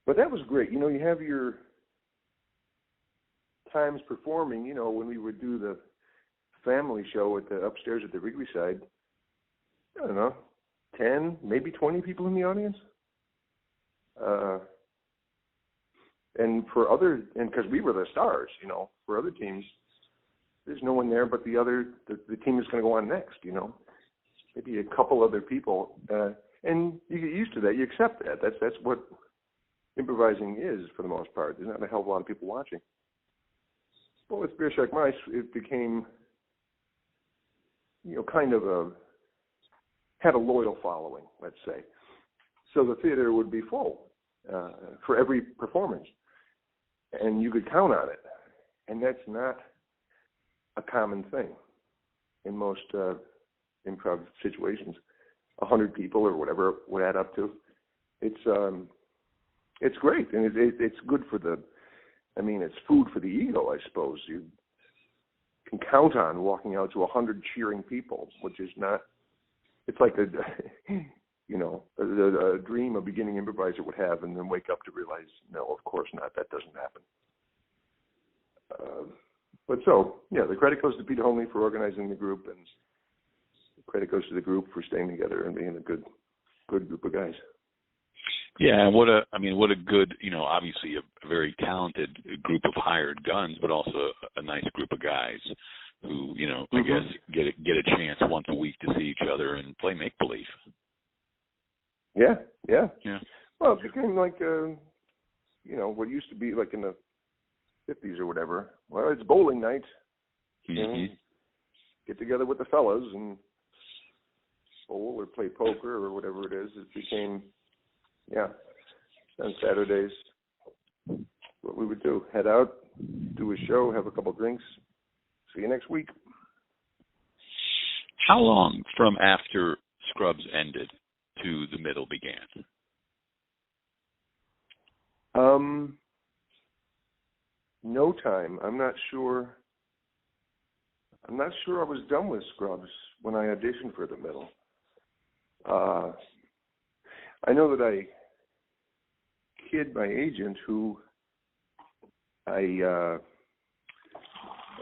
S3: But that was great. You have your times performing, when we would do the family show upstairs at the Wrigley side, I don't know, 10, maybe 20 people in the audience. And because we were the stars, for other teams, there's no one there but the team is going to go on next, maybe a couple other people. And you get used to that. You accept that. That's what improvising is for the most part. There's not a hell of a lot of people watching. Well, with Beer Shark Mice, it became, kind of had a loyal following, let's say. So the theater would be full for every performance, and you could count on it. And that's not a common thing in most improv situations. 100 people or whatever it would add up to. It's great, and it's good for it's food for the ego, I suppose. You can count on walking out to 100 cheering people, which is not. It's like a dream a beginning improviser would have, and then wake up to realize, no, of course not. That doesn't happen. The credit goes to Peter Honley for organizing the group, and the credit goes to the group for staying together and being a good group of guys.
S2: Yeah, what a good, obviously a very talented group of hired guns, but also a nice group of guys who, I guess get a chance once a week to see each other and play make-believe.
S3: Yeah. Well, it became like, what used to be like in the 50s or whatever. Well, it's bowling night. Get together with the fellas and bowl or play poker or whatever it is. It became, on Saturdays, what we would do. Head out, do a show, have a couple drinks. See you next week.
S2: How long from after Scrubs ended to the middle began?
S3: No time. I'm not sure I was done with Scrubs when I auditioned for the middle. I know that I kid my agent, who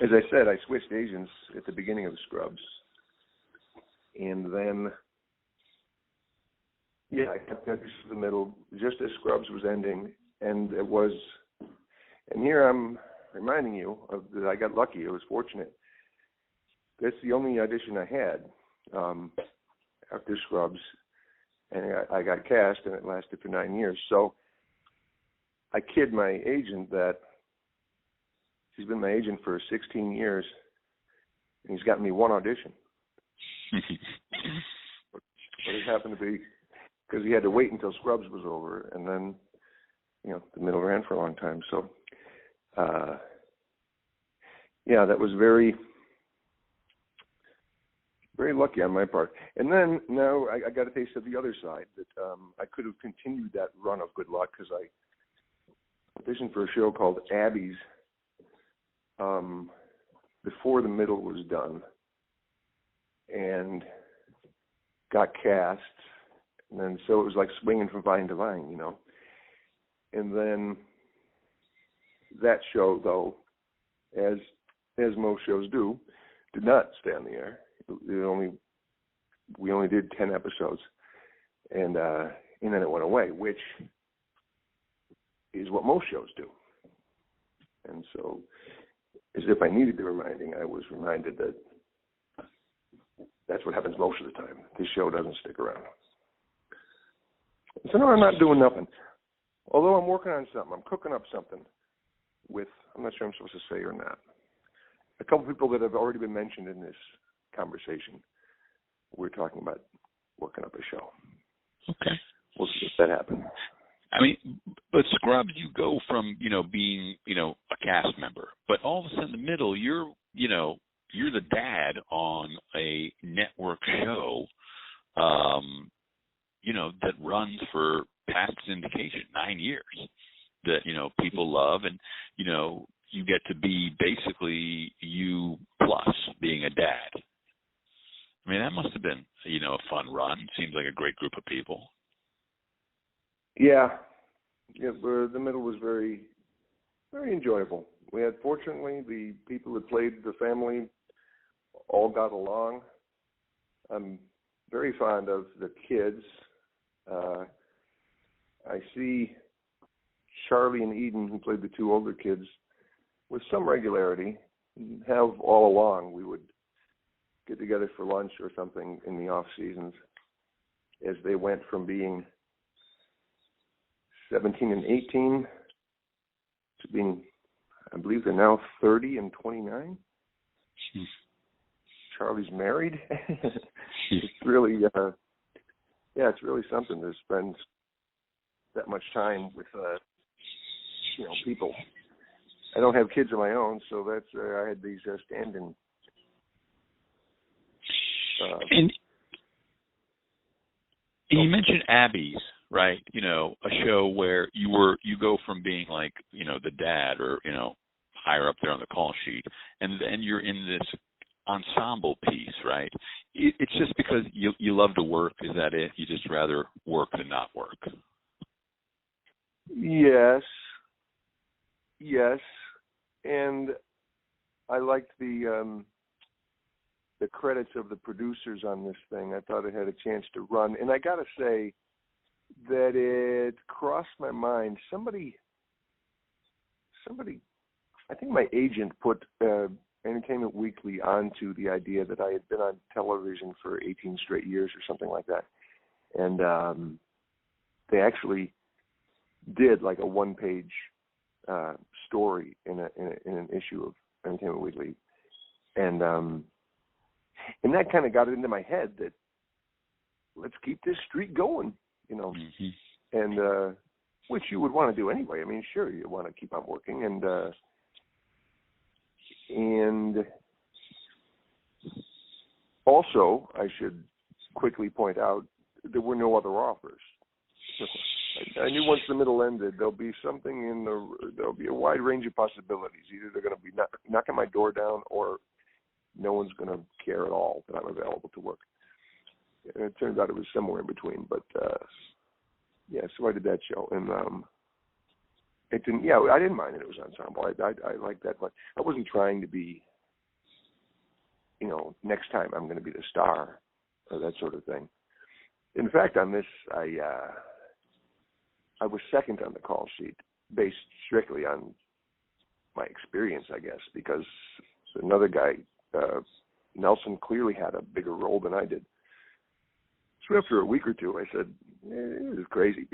S3: as I said, I switched agents at the beginning of Scrubs. And then, I kept to the middle just as Scrubs was ending. And here I'm reminding you that I got lucky. I was fortunate. That's the only audition I had after Scrubs. And I got cast, and it lasted for 9 years. So I kid my agent that he's been my agent for 16 years, and he's gotten me one audition. But it happened to be because he had to wait until Scrubs was over, and then, the middle ran for a long time. So, that was very, very lucky on my part. And then now I got a taste of the other side, that I could have continued that run of good luck, because I auditioned for a show called Abby's before the middle was done, and got cast. And then so it was like swinging from vine to vine, And then that show, though, as most shows do, did not stay on the air. We only did 10 episodes, and then it went away, which is what most shows do. And so, as if I needed the reminding, I was reminded that that's what happens most of the time. This show doesn't stick around. So no, I'm not doing nothing. Although I'm working on something. I'm cooking up something with, I'm not sure I'm supposed to say or not, a couple people that have already been mentioned in this conversation. We're talking about working up a show.
S2: Okay.
S3: We'll see if that happens.
S2: I mean, but Scrubs, you go from, being, a cast member, but all of a sudden in the middle, you're the dad on a network show, that runs for past syndication, 9 years, that, people love, and, you get to be basically you plus being a dad. I mean, that must have been, a fun run. Seems like a great group of people.
S3: Yeah, the middle was very, very enjoyable. We had, fortunately, the people that played the family all got along. I'm very fond of the kids. I see Charlie and Eden, who played the two older kids, with some regularity. Have all along. We would get together for lunch or something in the off seasons as they went from being 17 and 18 to being, I believe they're now 30 and 29. Charlie's married. It's really, it's really something to spend that much time with, people. I don't have kids of my own, so that's I had these stand-in.
S2: And you mentioned Abby's, right? A show where you go from being like, the dad or, higher up there on the call sheet, and then you're in this ensemble piece, right? It's just because you love to work. Is that it? You just rather work than not work?
S3: Yes. And I liked the credits of the producers on this thing. I thought it had a chance to run. And I got to say that it crossed my mind. Somebody, I think my agent put Entertainment Weekly onto the idea that I had been on television for 18 straight years or something like that. And they actually did like a one-page story in an issue of Entertainment Weekly. And that kind of got it into my head that let's keep this streak going,
S2: Mm-hmm.
S3: and which you would want to do anyway. I mean, sure, you want to keep on working, and also I should quickly point out there were no other offers. I knew once the middle ended, there'll be something there'll be a wide range of possibilities. Either they're going to be knocking my door down, or no one's going to care at all that I'm available to work. And it turns out it was somewhere in between. But so I did that show, and it didn't. Yeah, I didn't mind that it was ensemble. I liked that, but I wasn't trying to be. Next time I'm going to be the star, or that sort of thing. In fact, on this, I was second on the call sheet, based strictly on my experience, I guess, because another guy, Nelson, clearly had a bigger role than I did. So after a week or two, I said, "This is crazy.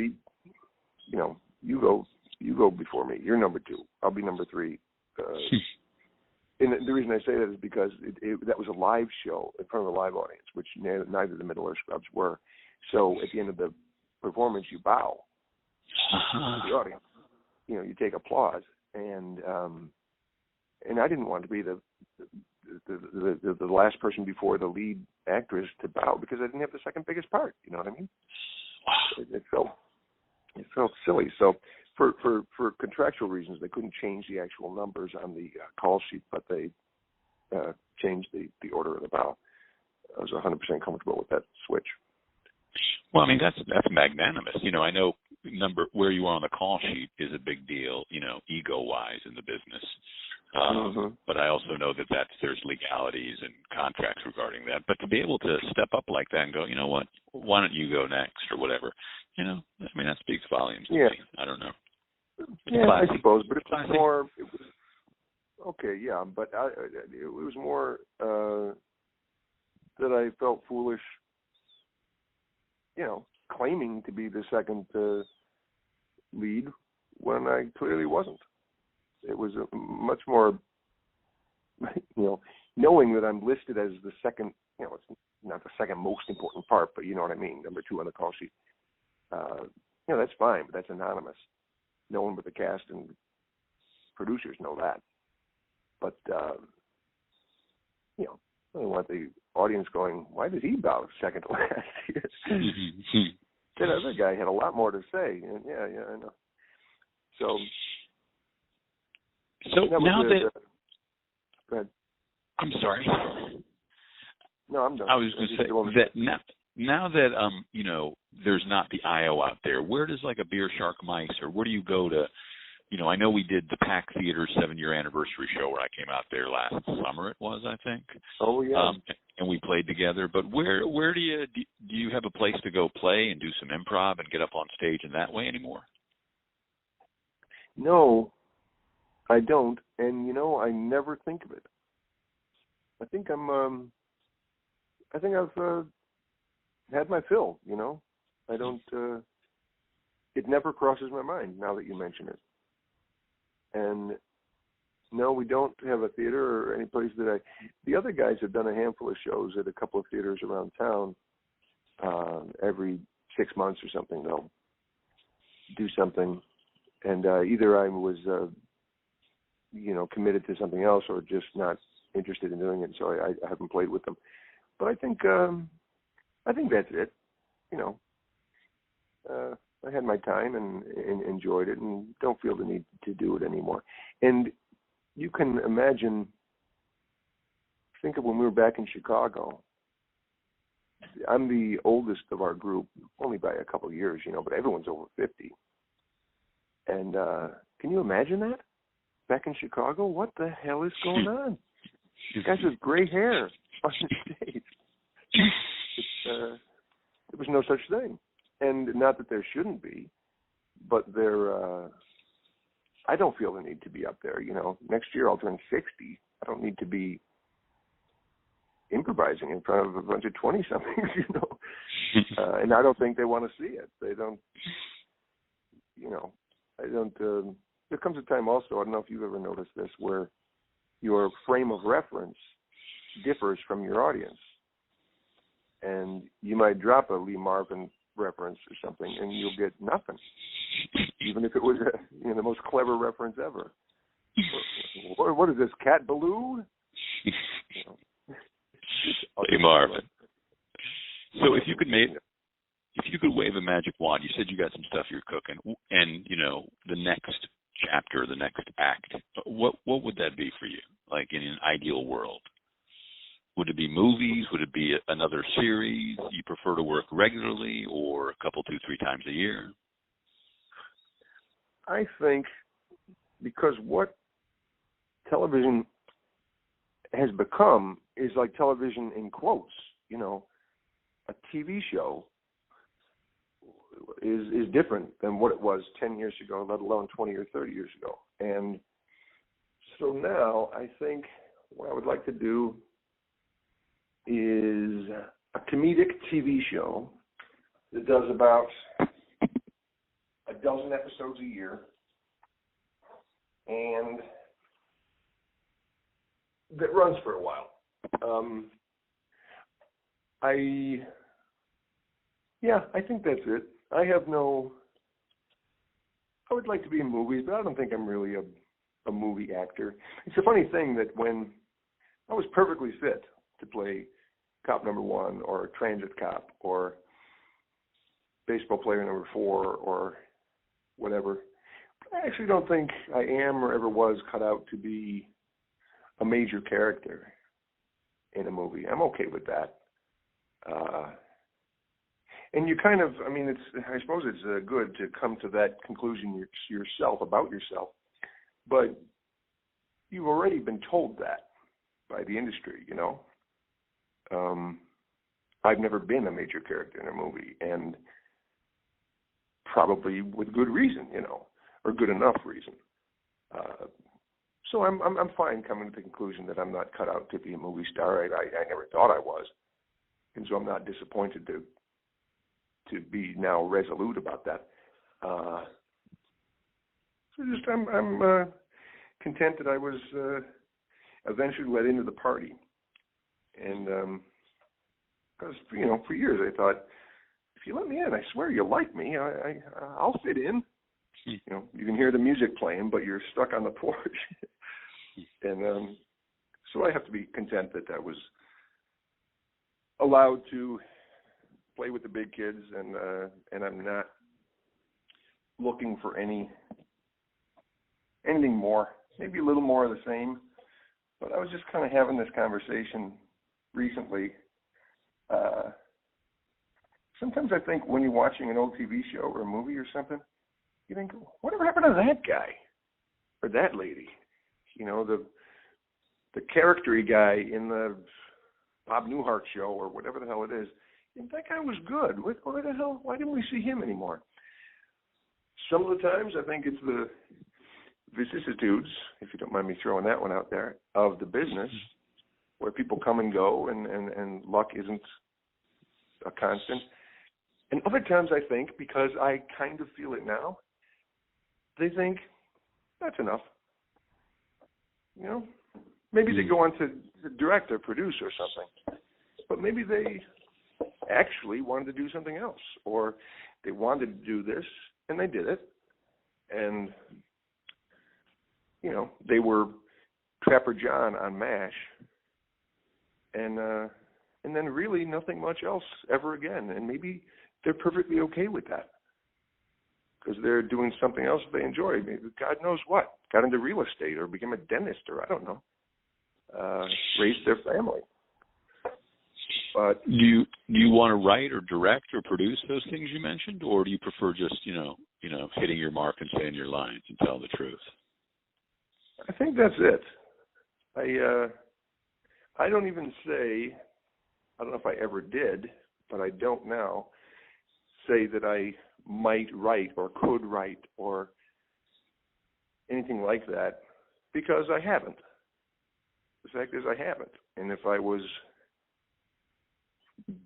S3: You go before me. You're number 2. I'll be number 3." And the reason I say that is because that was a live show in front of a live audience, which neither the Middle or Scrubs were. So at the end of the performance, you bow to the audience. You take applause, and I didn't want to be the last person before the lead actress to bow because I didn't have the second biggest part. You know what I mean? It felt silly. So for contractual reasons, they couldn't change the actual numbers on the call sheet, but they changed the order of the bow. I was 100% comfortable with that switch.
S2: Well, I mean, that's magnanimous. I know where you are on the call sheet is a big deal, ego-wise in the business. But I also know that there's legalities and contracts regarding that. But to be able to step up like that and go, you know what, why don't you go next or whatever, I mean, that speaks volumes to me. I don't know. It's classy.
S3: I suppose, but it was
S2: classy.
S3: more. It was okay, yeah, but it was more that I felt foolish, claiming to be the second lead when I clearly wasn't. It was a much more, knowing that I'm listed as the second, it's not the second most important part, but you know what I mean, number 2 on the call sheet. That's fine, but that's anonymous. No one but the cast and producers know that. But, I don't want the audience going, why did he bow second to last? That other guy had a lot more to say. And yeah, I know. So
S2: now that
S3: go ahead.
S2: I'm sorry.
S3: No, I'm done.
S2: I was going to say that now that there's not the IO out there, where does like a Beer Shark Mice, or where do you go to? I know we did the Pack Theater 7-year anniversary show where I came out there last summer. It was, I think.
S3: Oh yeah.
S2: And we played together. But where do you have a place to go play and do some improv and get up on stage in that way anymore?
S3: No, I don't. And I never think of it. I think I've had my fill. I don't. It never crosses my mind now that you mention it. And no, we don't have a theater or any place that the other guys have done a handful of shows at a couple of theaters around town. Every 6 months or something, they'll do something. And either I was, committed to something else or just not interested in doing it. So I haven't played with them. But I think that's it. I had my time and enjoyed it and don't feel the need to do it anymore. And you can imagine, think of when we were back in Chicago. I'm the oldest of our group, only by a couple of years, but everyone's over 50. And can you imagine that? Back in Chicago, what the hell is going on? These guys with gray hair on the stage. There was no such thing. And not that there shouldn't be, but I don't feel the need to be up there. Next year I'll turn 60. I don't need to be improvising in front of a bunch of 20-somethings, and I don't think they want to see it. They don't, I don't, there comes a time also, I don't know if you've ever noticed this, where your frame of reference differs from your audience. And you might drop a Lee Marvin reference or something, and you'll get nothing, even if it was the most clever reference ever. What is this, Cat Ballou?
S2: Lee Marvin. So if you could wave a magic wand, you said you got some stuff you're cooking, and the next chapter, the next act, what would that be for you? Like in an ideal world? Would it be movies? Would it be another series? You prefer to work regularly or a couple, 2-3 times a year?
S3: I think because what television has become is like television in quotes. A TV show is different than what it was 10 years ago, let alone 20 or 30 years ago. And so now I think what I would like to do is a comedic TV show that does about a dozen episodes a year, and that runs for a while. I think that's it. I would like to be in movies, but I don't think I'm really a movie actor. It's a funny thing that when I was perfectly fit to play cop number 1 or transit cop or baseball player number 4 or whatever, I actually don't think I am or ever was cut out to be a major character in a movie. I'm okay with that. And you kind of, I suppose it's good to come to that conclusion yourself, about yourself, but you've already been told that by the industry, I've never been a major character in a movie, and probably with good reason, or good enough reason. So I'm fine coming to the conclusion that I'm not cut out to be a movie star. I never thought I was, and so I'm not disappointed to to be now resolute about that. So just I'm content that I was eventually let into the party, and because for years I thought, if you let me in, I swear you'll like me. I'll fit in. You can hear the music playing, but you're stuck on the porch. And so I have to be content that I was allowed to play with the big kids, and I'm not looking for anything more. Maybe a little more of the same. But I was just kind of having this conversation recently. Sometimes I think when you're watching an old TV show or a movie or something, you think, whatever happened to that guy or that lady? The character-y guy in the Bob Newhart show or whatever the hell it is. That guy was good. Why the hell? Why didn't we see him anymore? Some of the times I think it's the vicissitudes, if you don't mind me throwing that one out there, of the business, where people come and go and luck isn't a constant. And other times I think, because I kind of feel it now, they think, that's enough. Maybe they go on to direct or produce or something. But maybe they actually wanted to do something else, or they wanted to do this, and they did it. And, they were Trapper John on MASH. And then really nothing much else ever again. And maybe they're perfectly okay with that, because they're doing something else they enjoy. Maybe God knows what. Got into real estate or became a dentist or I don't know. Raised their family. But
S2: do you want to write or direct or produce those things you mentioned, or do you prefer just hitting your mark and saying your lines and telling the truth?
S3: I think that's it. I don't even say, I don't know if I ever did, but I don't now say that I might write or could write or anything like that, because I haven't. The fact is I haven't. And if I was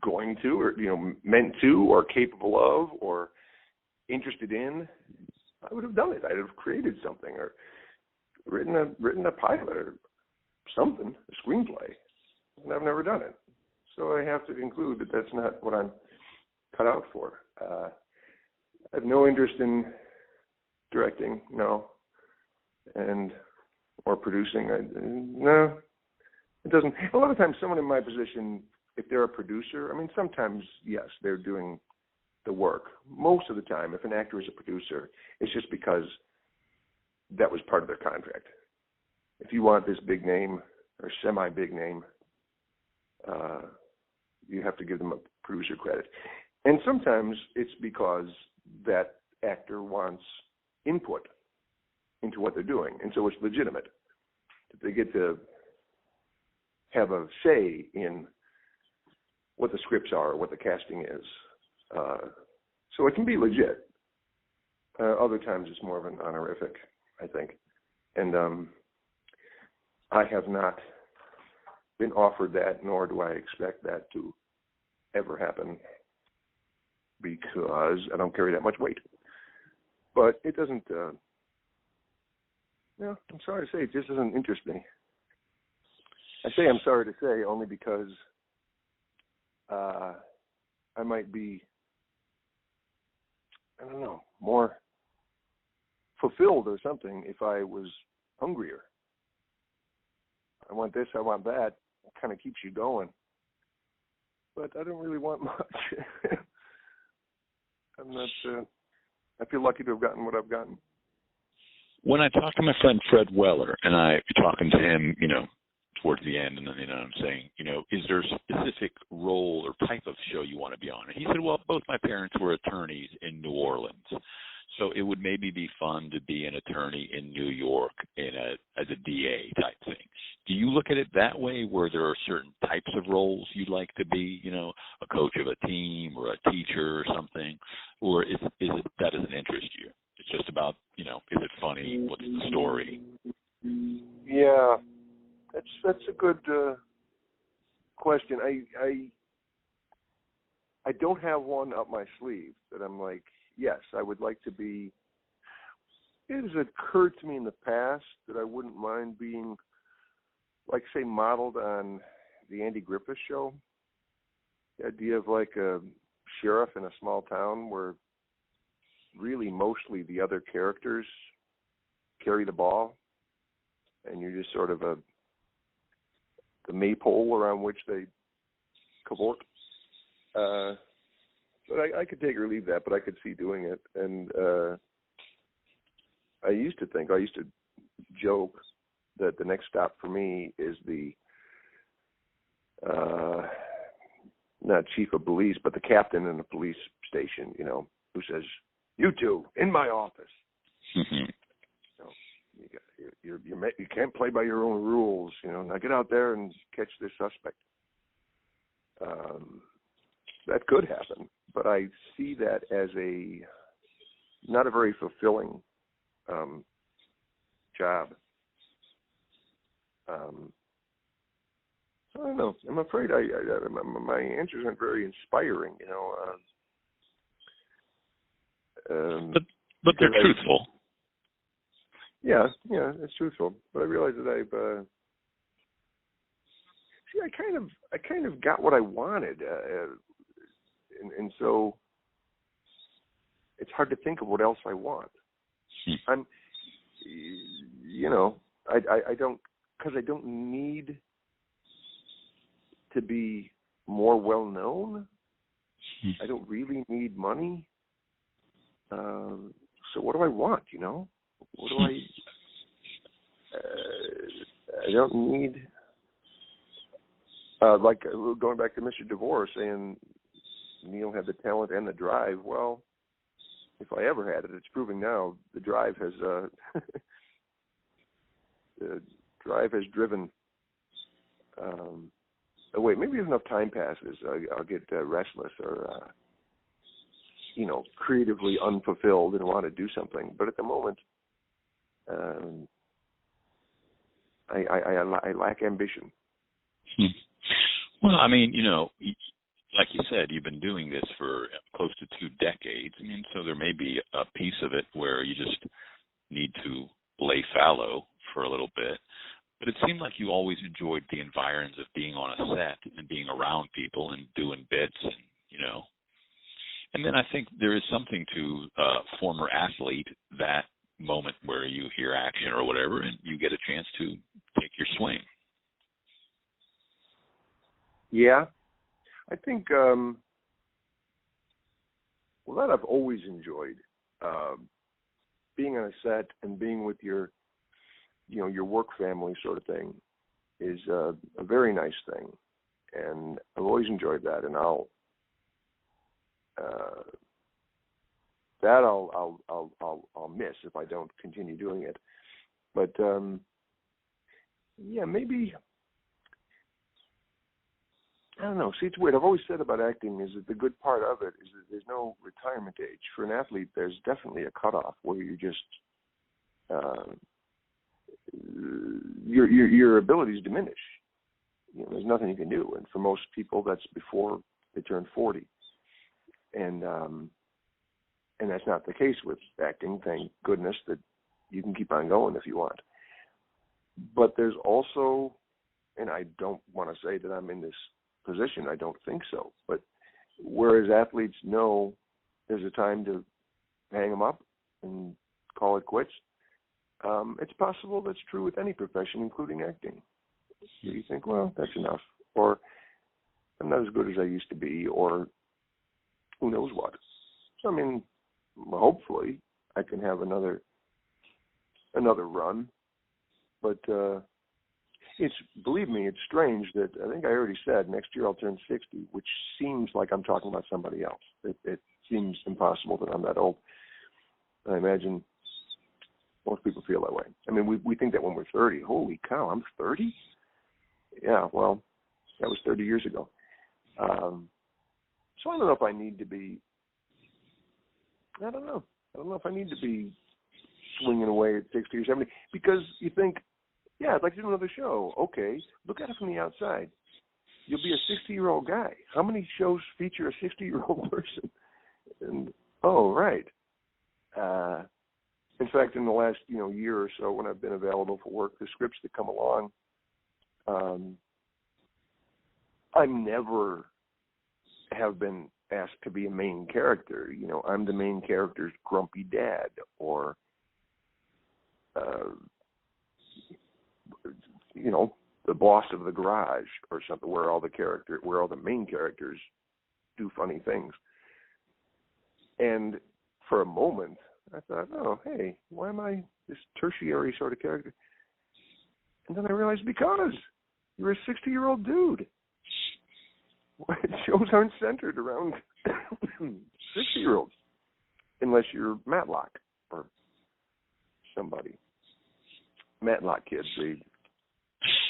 S3: going to, or meant to, or capable of, or interested in, I would have done it. I'd have created something or written a pilot or something, a screenplay, and I've never done it. So I have to conclude that that's not what I'm cut out for. I have no interest in directing, no, or producing. No, it doesn't. A lot of times, someone in my position, if they're a producer, sometimes yes, they're doing the work. Most of the time, if an actor is a producer, it's just because that was part of their contract. If you want this big name or semi-big name, you have to give them a producer credit. And sometimes it's because that actor wants input into what they're doing, and so it's legitimate that they get to have a say in what the scripts are, what the casting is. So it can be legit. Other times it's more of an honorific, I think. And I have not been offered that, nor do I expect that to ever happen, because I don't carry that much weight. But it doesn't, I'm sorry to say, it just doesn't interest me. I say I'm sorry to say only because I might be, I don't know, more fulfilled or something if I was hungrier. I want this, I want that. It kind of keeps you going. But I don't really want much. I'm not, I feel lucky to have gotten what I've gotten.
S2: When I talked to my friend Fred Weller, and I talking to him, towards the end, and then, I'm saying, is there a specific role or type of show you want to be on? And he said, well, both my parents were attorneys in New Orleans, so it would maybe be fun to be an attorney in New York as a DA type thing. Do you look at it that way, where there are certain types of roles you'd like to be, a coach of a team or a teacher or something, or is it that doesn't interest you? It's just about, is it funny? What's the story?
S3: Yeah, that's a good question. I don't have one up my sleeve that I'm like, yes, I would like to be. It has occurred to me in the past that I wouldn't mind being, like, say, modeled on the Andy Griffith Show. The idea of like a sheriff in a small town where really mostly the other characters carry the ball, and you're just sort of the maypole around which they cavort. But I could take or leave that, but I could see doing it. And I used to joke that the next stop for me is the not chief of police, but the captain in the police station, who says, "You two, in my office." You can't play by your own rules, Now get out there and catch this suspect. That could happen, but I see that as not a very fulfilling job. I don't know. I'm afraid my answers aren't very inspiring,
S2: But they're truthful.
S3: Yeah, it's truthful. But I realize that I kind of got what I wanted, and so it's hard to think of what else I want. I don't, because I don't need to be more well known. I don't really need money. So what do I want? What do I don't need. Like going back to Mr. DeVore saying Neil had the talent and the drive. Well, if I ever had it, it's proving now the drive has driven. Wait, maybe if enough time passes, I'll get restless or creatively unfulfilled and want to do something. But at the moment, I lack ambition.
S2: Well, I mean, like you said, you've been doing this for close to 2 decades. I mean, so there may be a piece of it where you just need to lay fallow for a little bit. But it seemed like you always enjoyed the environs of being on a set and being around people and doing bits and, And then I think there is something to former athlete, that moment where you hear action or whatever and you get a chance to take your swing.
S3: Yeah. I think, that I've always enjoyed, being on a set and being with your work family sort of thing is a very nice thing. And I've always enjoyed that. And I'll miss if I don't continue doing it. But, maybe, I don't know. See, it's weird. I've always said about acting is that the good part of it is that there's no retirement age. For an athlete, there's definitely a cutoff where you just, your abilities diminish. There's nothing you can do. And for most people, that's before they turn 40. And that's not the case with acting. Thank goodness that you can keep on going if you want. But there's also, and I don't want to say that I'm in this position, I don't think so. But whereas athletes know there's a time to hang them up and call it quits, it's possible that's true with any profession, including acting. So you think, well, that's enough, or I'm not as good as I used to be, or who knows what. So, I mean, hopefully I can have another run. But believe me, it's strange that I think I already said next year I'll turn 60, which seems like I'm talking about somebody else. It seems impossible that I'm that old. I imagine most people feel that way. I mean, we think that when we're 30. Holy cow, I'm 30? Yeah, well, that was 30 years ago. So I don't know if I need to be, I don't know if I need to be swinging away at 60 or 70, because you think, yeah, I'd like to do another show. Okay, look at it from the outside. you'll be a 60-year-old guy. How many shows feature a 60-year-old person? And oh, right. In fact, in the last year or so, when I've been available for work, the scripts that come along, I never have been asked to be a main character. I'm the main character's grumpy dad, or the boss of the garage, or something, where all the main characters do funny things. And for a moment, I thought, oh, hey, why am I this tertiary sort of character? And then I realized, because you're a 60-year-old dude. Shows aren't centered around 60-year-olds, unless you're Matlock or somebody. Matlock kids, they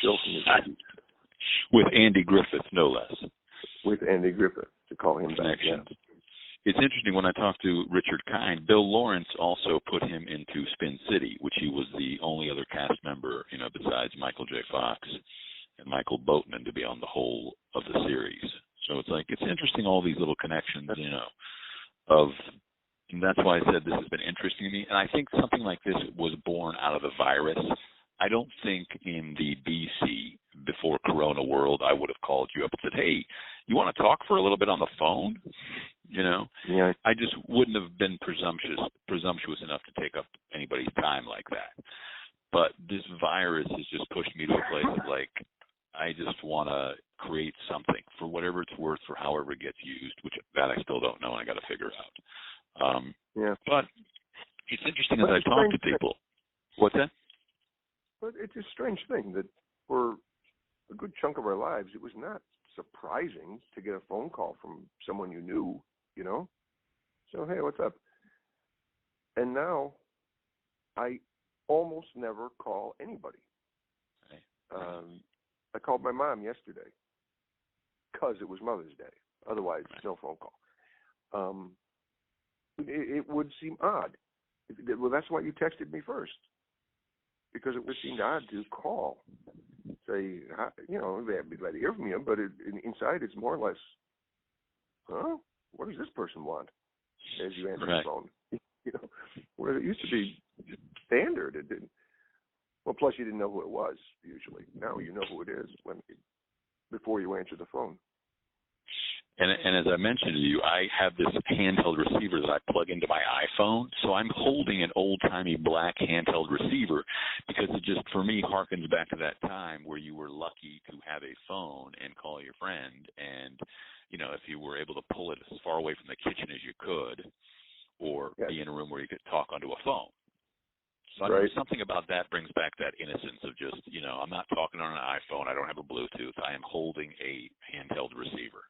S3: still from the 80s.
S2: With Andy Griffith, no less.
S3: With Andy Griffith, to call him back. Yeah.
S2: It's interesting, when I talked to Richard Kind, Bill Lawrence also put him into Spin City, which he was the only other cast member, besides Michael J. Fox and Michael Boatman, to be on the whole of the series. So it's interesting, all these little connections, and that's why I said this has been interesting to me. And I think something like this was born out of the virus. I don't think in the BC, before Corona world, I would have called you up and said, hey, you want to talk for a little bit on the phone?
S3: Yeah.
S2: I just wouldn't have been presumptuous enough to take up anybody's time like that. But this virus has just pushed me to a place of I just want to create something for whatever it's worth, for however it gets used, which that I still don't know, and I got to figure out. But it's interesting as I talk to people. What's that?
S3: But it's a strange thing that for a good chunk of our lives, it was not surprising to get a phone call from someone you knew, So, hey, what's up? And now I almost never call anybody. I called my mom yesterday because it was Mother's Day. Otherwise, no phone call. It would seem odd. Well, that's why you texted me first, because it would seem odd to call. Say, they'd be glad to hear from you, but inside it's more or less, what does this person want? As you answer the phone, where it used to be standard, it didn't. Well, plus you didn't know who it was usually. Now you know who it is before you answer the phone.
S2: And as I mentioned to you, I have this handheld receiver that I plug into my iPhone. So I'm holding an old-timey black handheld receiver because it just, for me, harkens back to that time where you were lucky to have a phone and call your friend. And, if you were able to pull it as far away from the kitchen as you could, or be in a room where you could talk onto a phone. So I know something about that brings back that innocence of just, I'm not talking on an iPhone. I don't have a Bluetooth. I am holding a handheld receiver.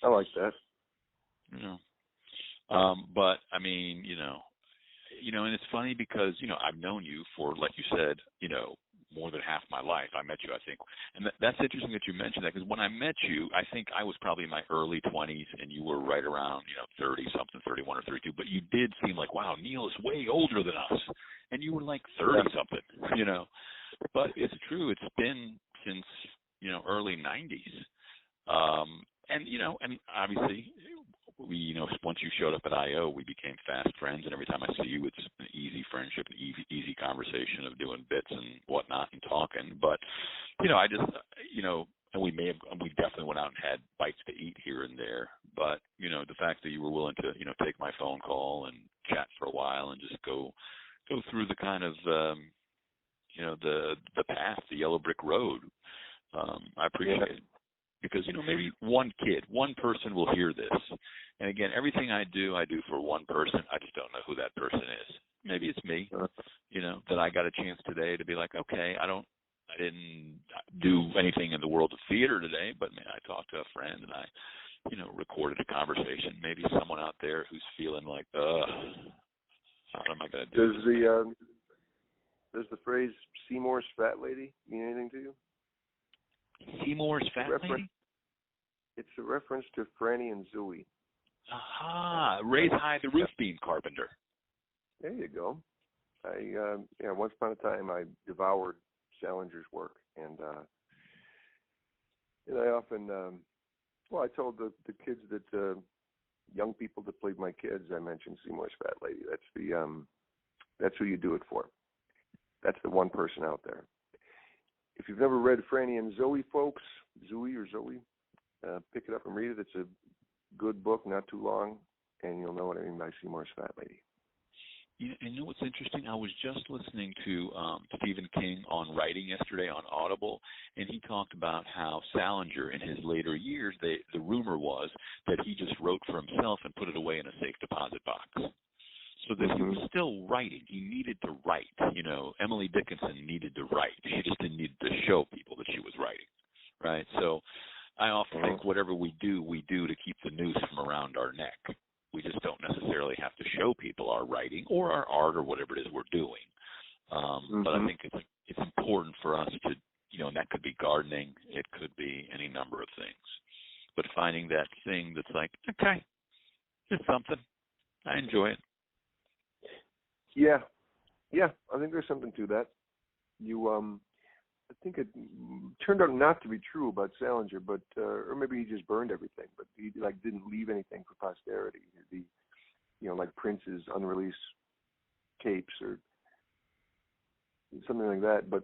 S3: I like that.
S2: But I mean, and it's funny because, I've known you for, like you said, more than half my life. I met you, I think. And that's interesting that you mentioned that, because when I met you, I think I was probably in my early 20s and you were right around, 30-something, 31 or 32. But you did seem like, wow, Neil is way older than us. And you were like 30-something, But it's true. It's been since, early 90s. And obviously, we, once you showed up at I.O., we became fast friends. And every time I see you, it's an easy friendship, an easy conversation of doing bits and whatnot and talking. But, I just, and we definitely went out and had bites to eat here and there. But, the fact that you were willing to, take my phone call and chat for a while and just go through the kind of, the path, the yellow brick road, I appreciate it. Because, maybe one person will hear this. And again, everything I do for one person. I just don't know who that person is. Maybe it's me, that I got a chance today to be like, okay, I didn't do anything in the world of theater today, but man, I talked to a friend and I, recorded a conversation. Maybe someone out there who's feeling like, what am I going to do?
S3: Does the phrase Seymour's fat lady mean anything to you?
S2: Seymour's fat lady?
S3: It's a reference to Franny and Zooey.
S2: Aha! Raise high the roof beam carpenter.
S3: There you go. Once upon a time I devoured Salinger's work, and And I often, well, I told the kids that young people that played my kids, I mentioned Seymour's Fat Lady. That's who you do it for. That's the one person out there. If you've never read Franny and Zoe, folks, Zoe, pick it up and read it. It's a good book, not too long, and you'll know what I mean by Seymour's Fat Lady.
S2: You know what's interesting? I was just listening to Stephen King on writing yesterday on Audible, and he talked about how Salinger, in his later years, the rumor was that he just wrote for himself and put it away in a safe deposit box. So that he was still writing. He needed to write. You know, Emily Dickinson needed to write. She just didn't need to show people that she was writing, right? So I often think whatever we do to keep the noose from around our neck. We just don't necessarily have to show people our writing or our art or whatever it is we're doing. But I think it's important for us to, you know, and that could be gardening. It could be any number of things. But finding that thing that's like, okay, it's something. I enjoy it.
S3: Yeah, I think there's something to that. I think it turned out not to be true about Salinger, but or maybe he just burned everything, but he didn't leave anything for posterity. Like Prince's unreleased tapes or something like that. But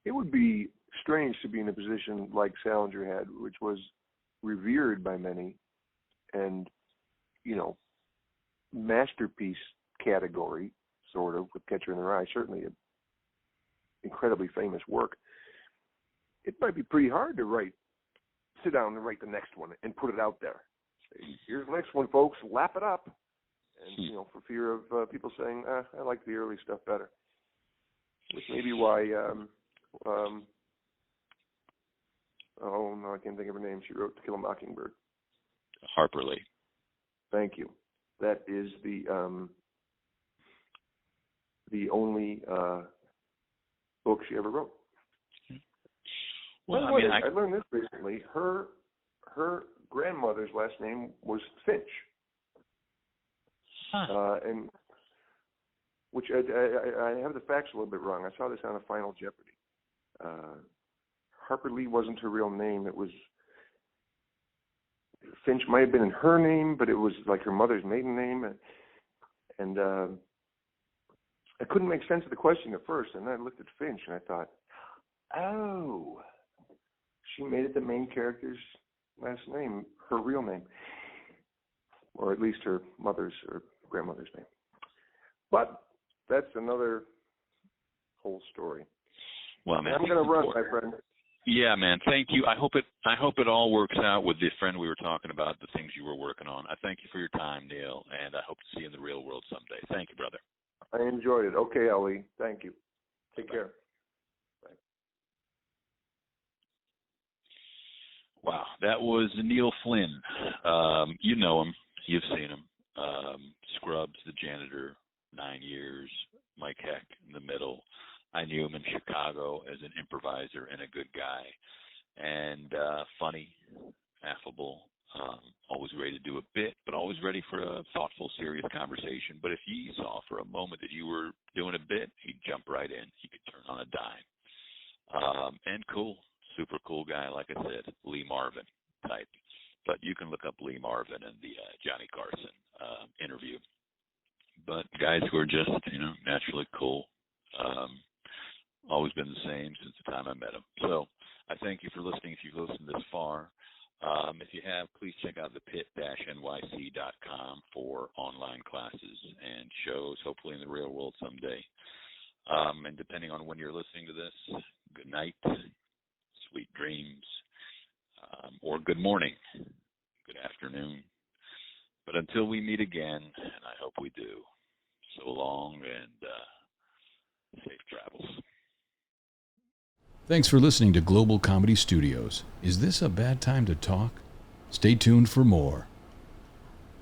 S3: it would be strange to be in a position like Salinger had, which was revered by many, and masterpiece category, sort of, with Catcher in the Rye, certainly an incredibly famous work. It might be pretty hard to sit down and write the next one and put it out there. Say, here's the next one, folks, lap it up. And, for fear of people saying, I like the early stuff better. Which may be why, oh, no, I can't think of her name. She wrote To Kill a Mockingbird.
S2: Harper Lee.
S3: Thank you. That is the only book she ever wrote.
S2: Well,
S3: I learned this recently. Her grandmother's last name was Finch, and which I have the facts a little bit wrong. I saw this on a Final Jeopardy. Harper Lee wasn't her real name. It was Finch. Might have been in her name, but it was like her mother's maiden name, and I couldn't make sense of the question at first, and then I looked at Finch and I thought, oh, she made it the main character's last name, her real name, or at least her mother's or grandmother's name. But that's another whole story.
S2: Well, man,
S3: I'm going to run, my friend.
S2: Yeah, man. Thank you. I hope it all works out with the friend we were talking about, the things you were working on. I thank you for your time, Neil, and I hope to see you in the real world someday. Thank you, brother.
S3: I enjoyed it. Okay, Ellie. Thank you. Take care. Bye.
S2: Wow, that was Neil Flynn. You know him. You've seen him. Scrubs, the janitor, 9 years. Mike Heck in the middle. I knew him in Chicago as an improviser and a good guy. And funny, affable, always ready to do a bit, but always ready for a thoughtful, serious conversation. But if he saw for a moment that you were doing a bit, he'd jump right in. He could turn on a dime. And cool, super cool guy, like I said, Lee Marvin type. But you can look up Lee Marvin and the Johnny Carson interview. But guys who are just, naturally cool. Always been the same since the time I met him. So I thank you for listening if you've listened this far. If you have, please check out thepit-nyc.com for online classes and shows, hopefully in the real world someday. And depending on when you're listening to this, good night, sweet dreams, or good morning, good afternoon. But until we meet again, and I hope we do, so long and safe travels.
S1: Thanks for listening to Global Comedy Studios. Is this a bad time to talk? Stay tuned for more.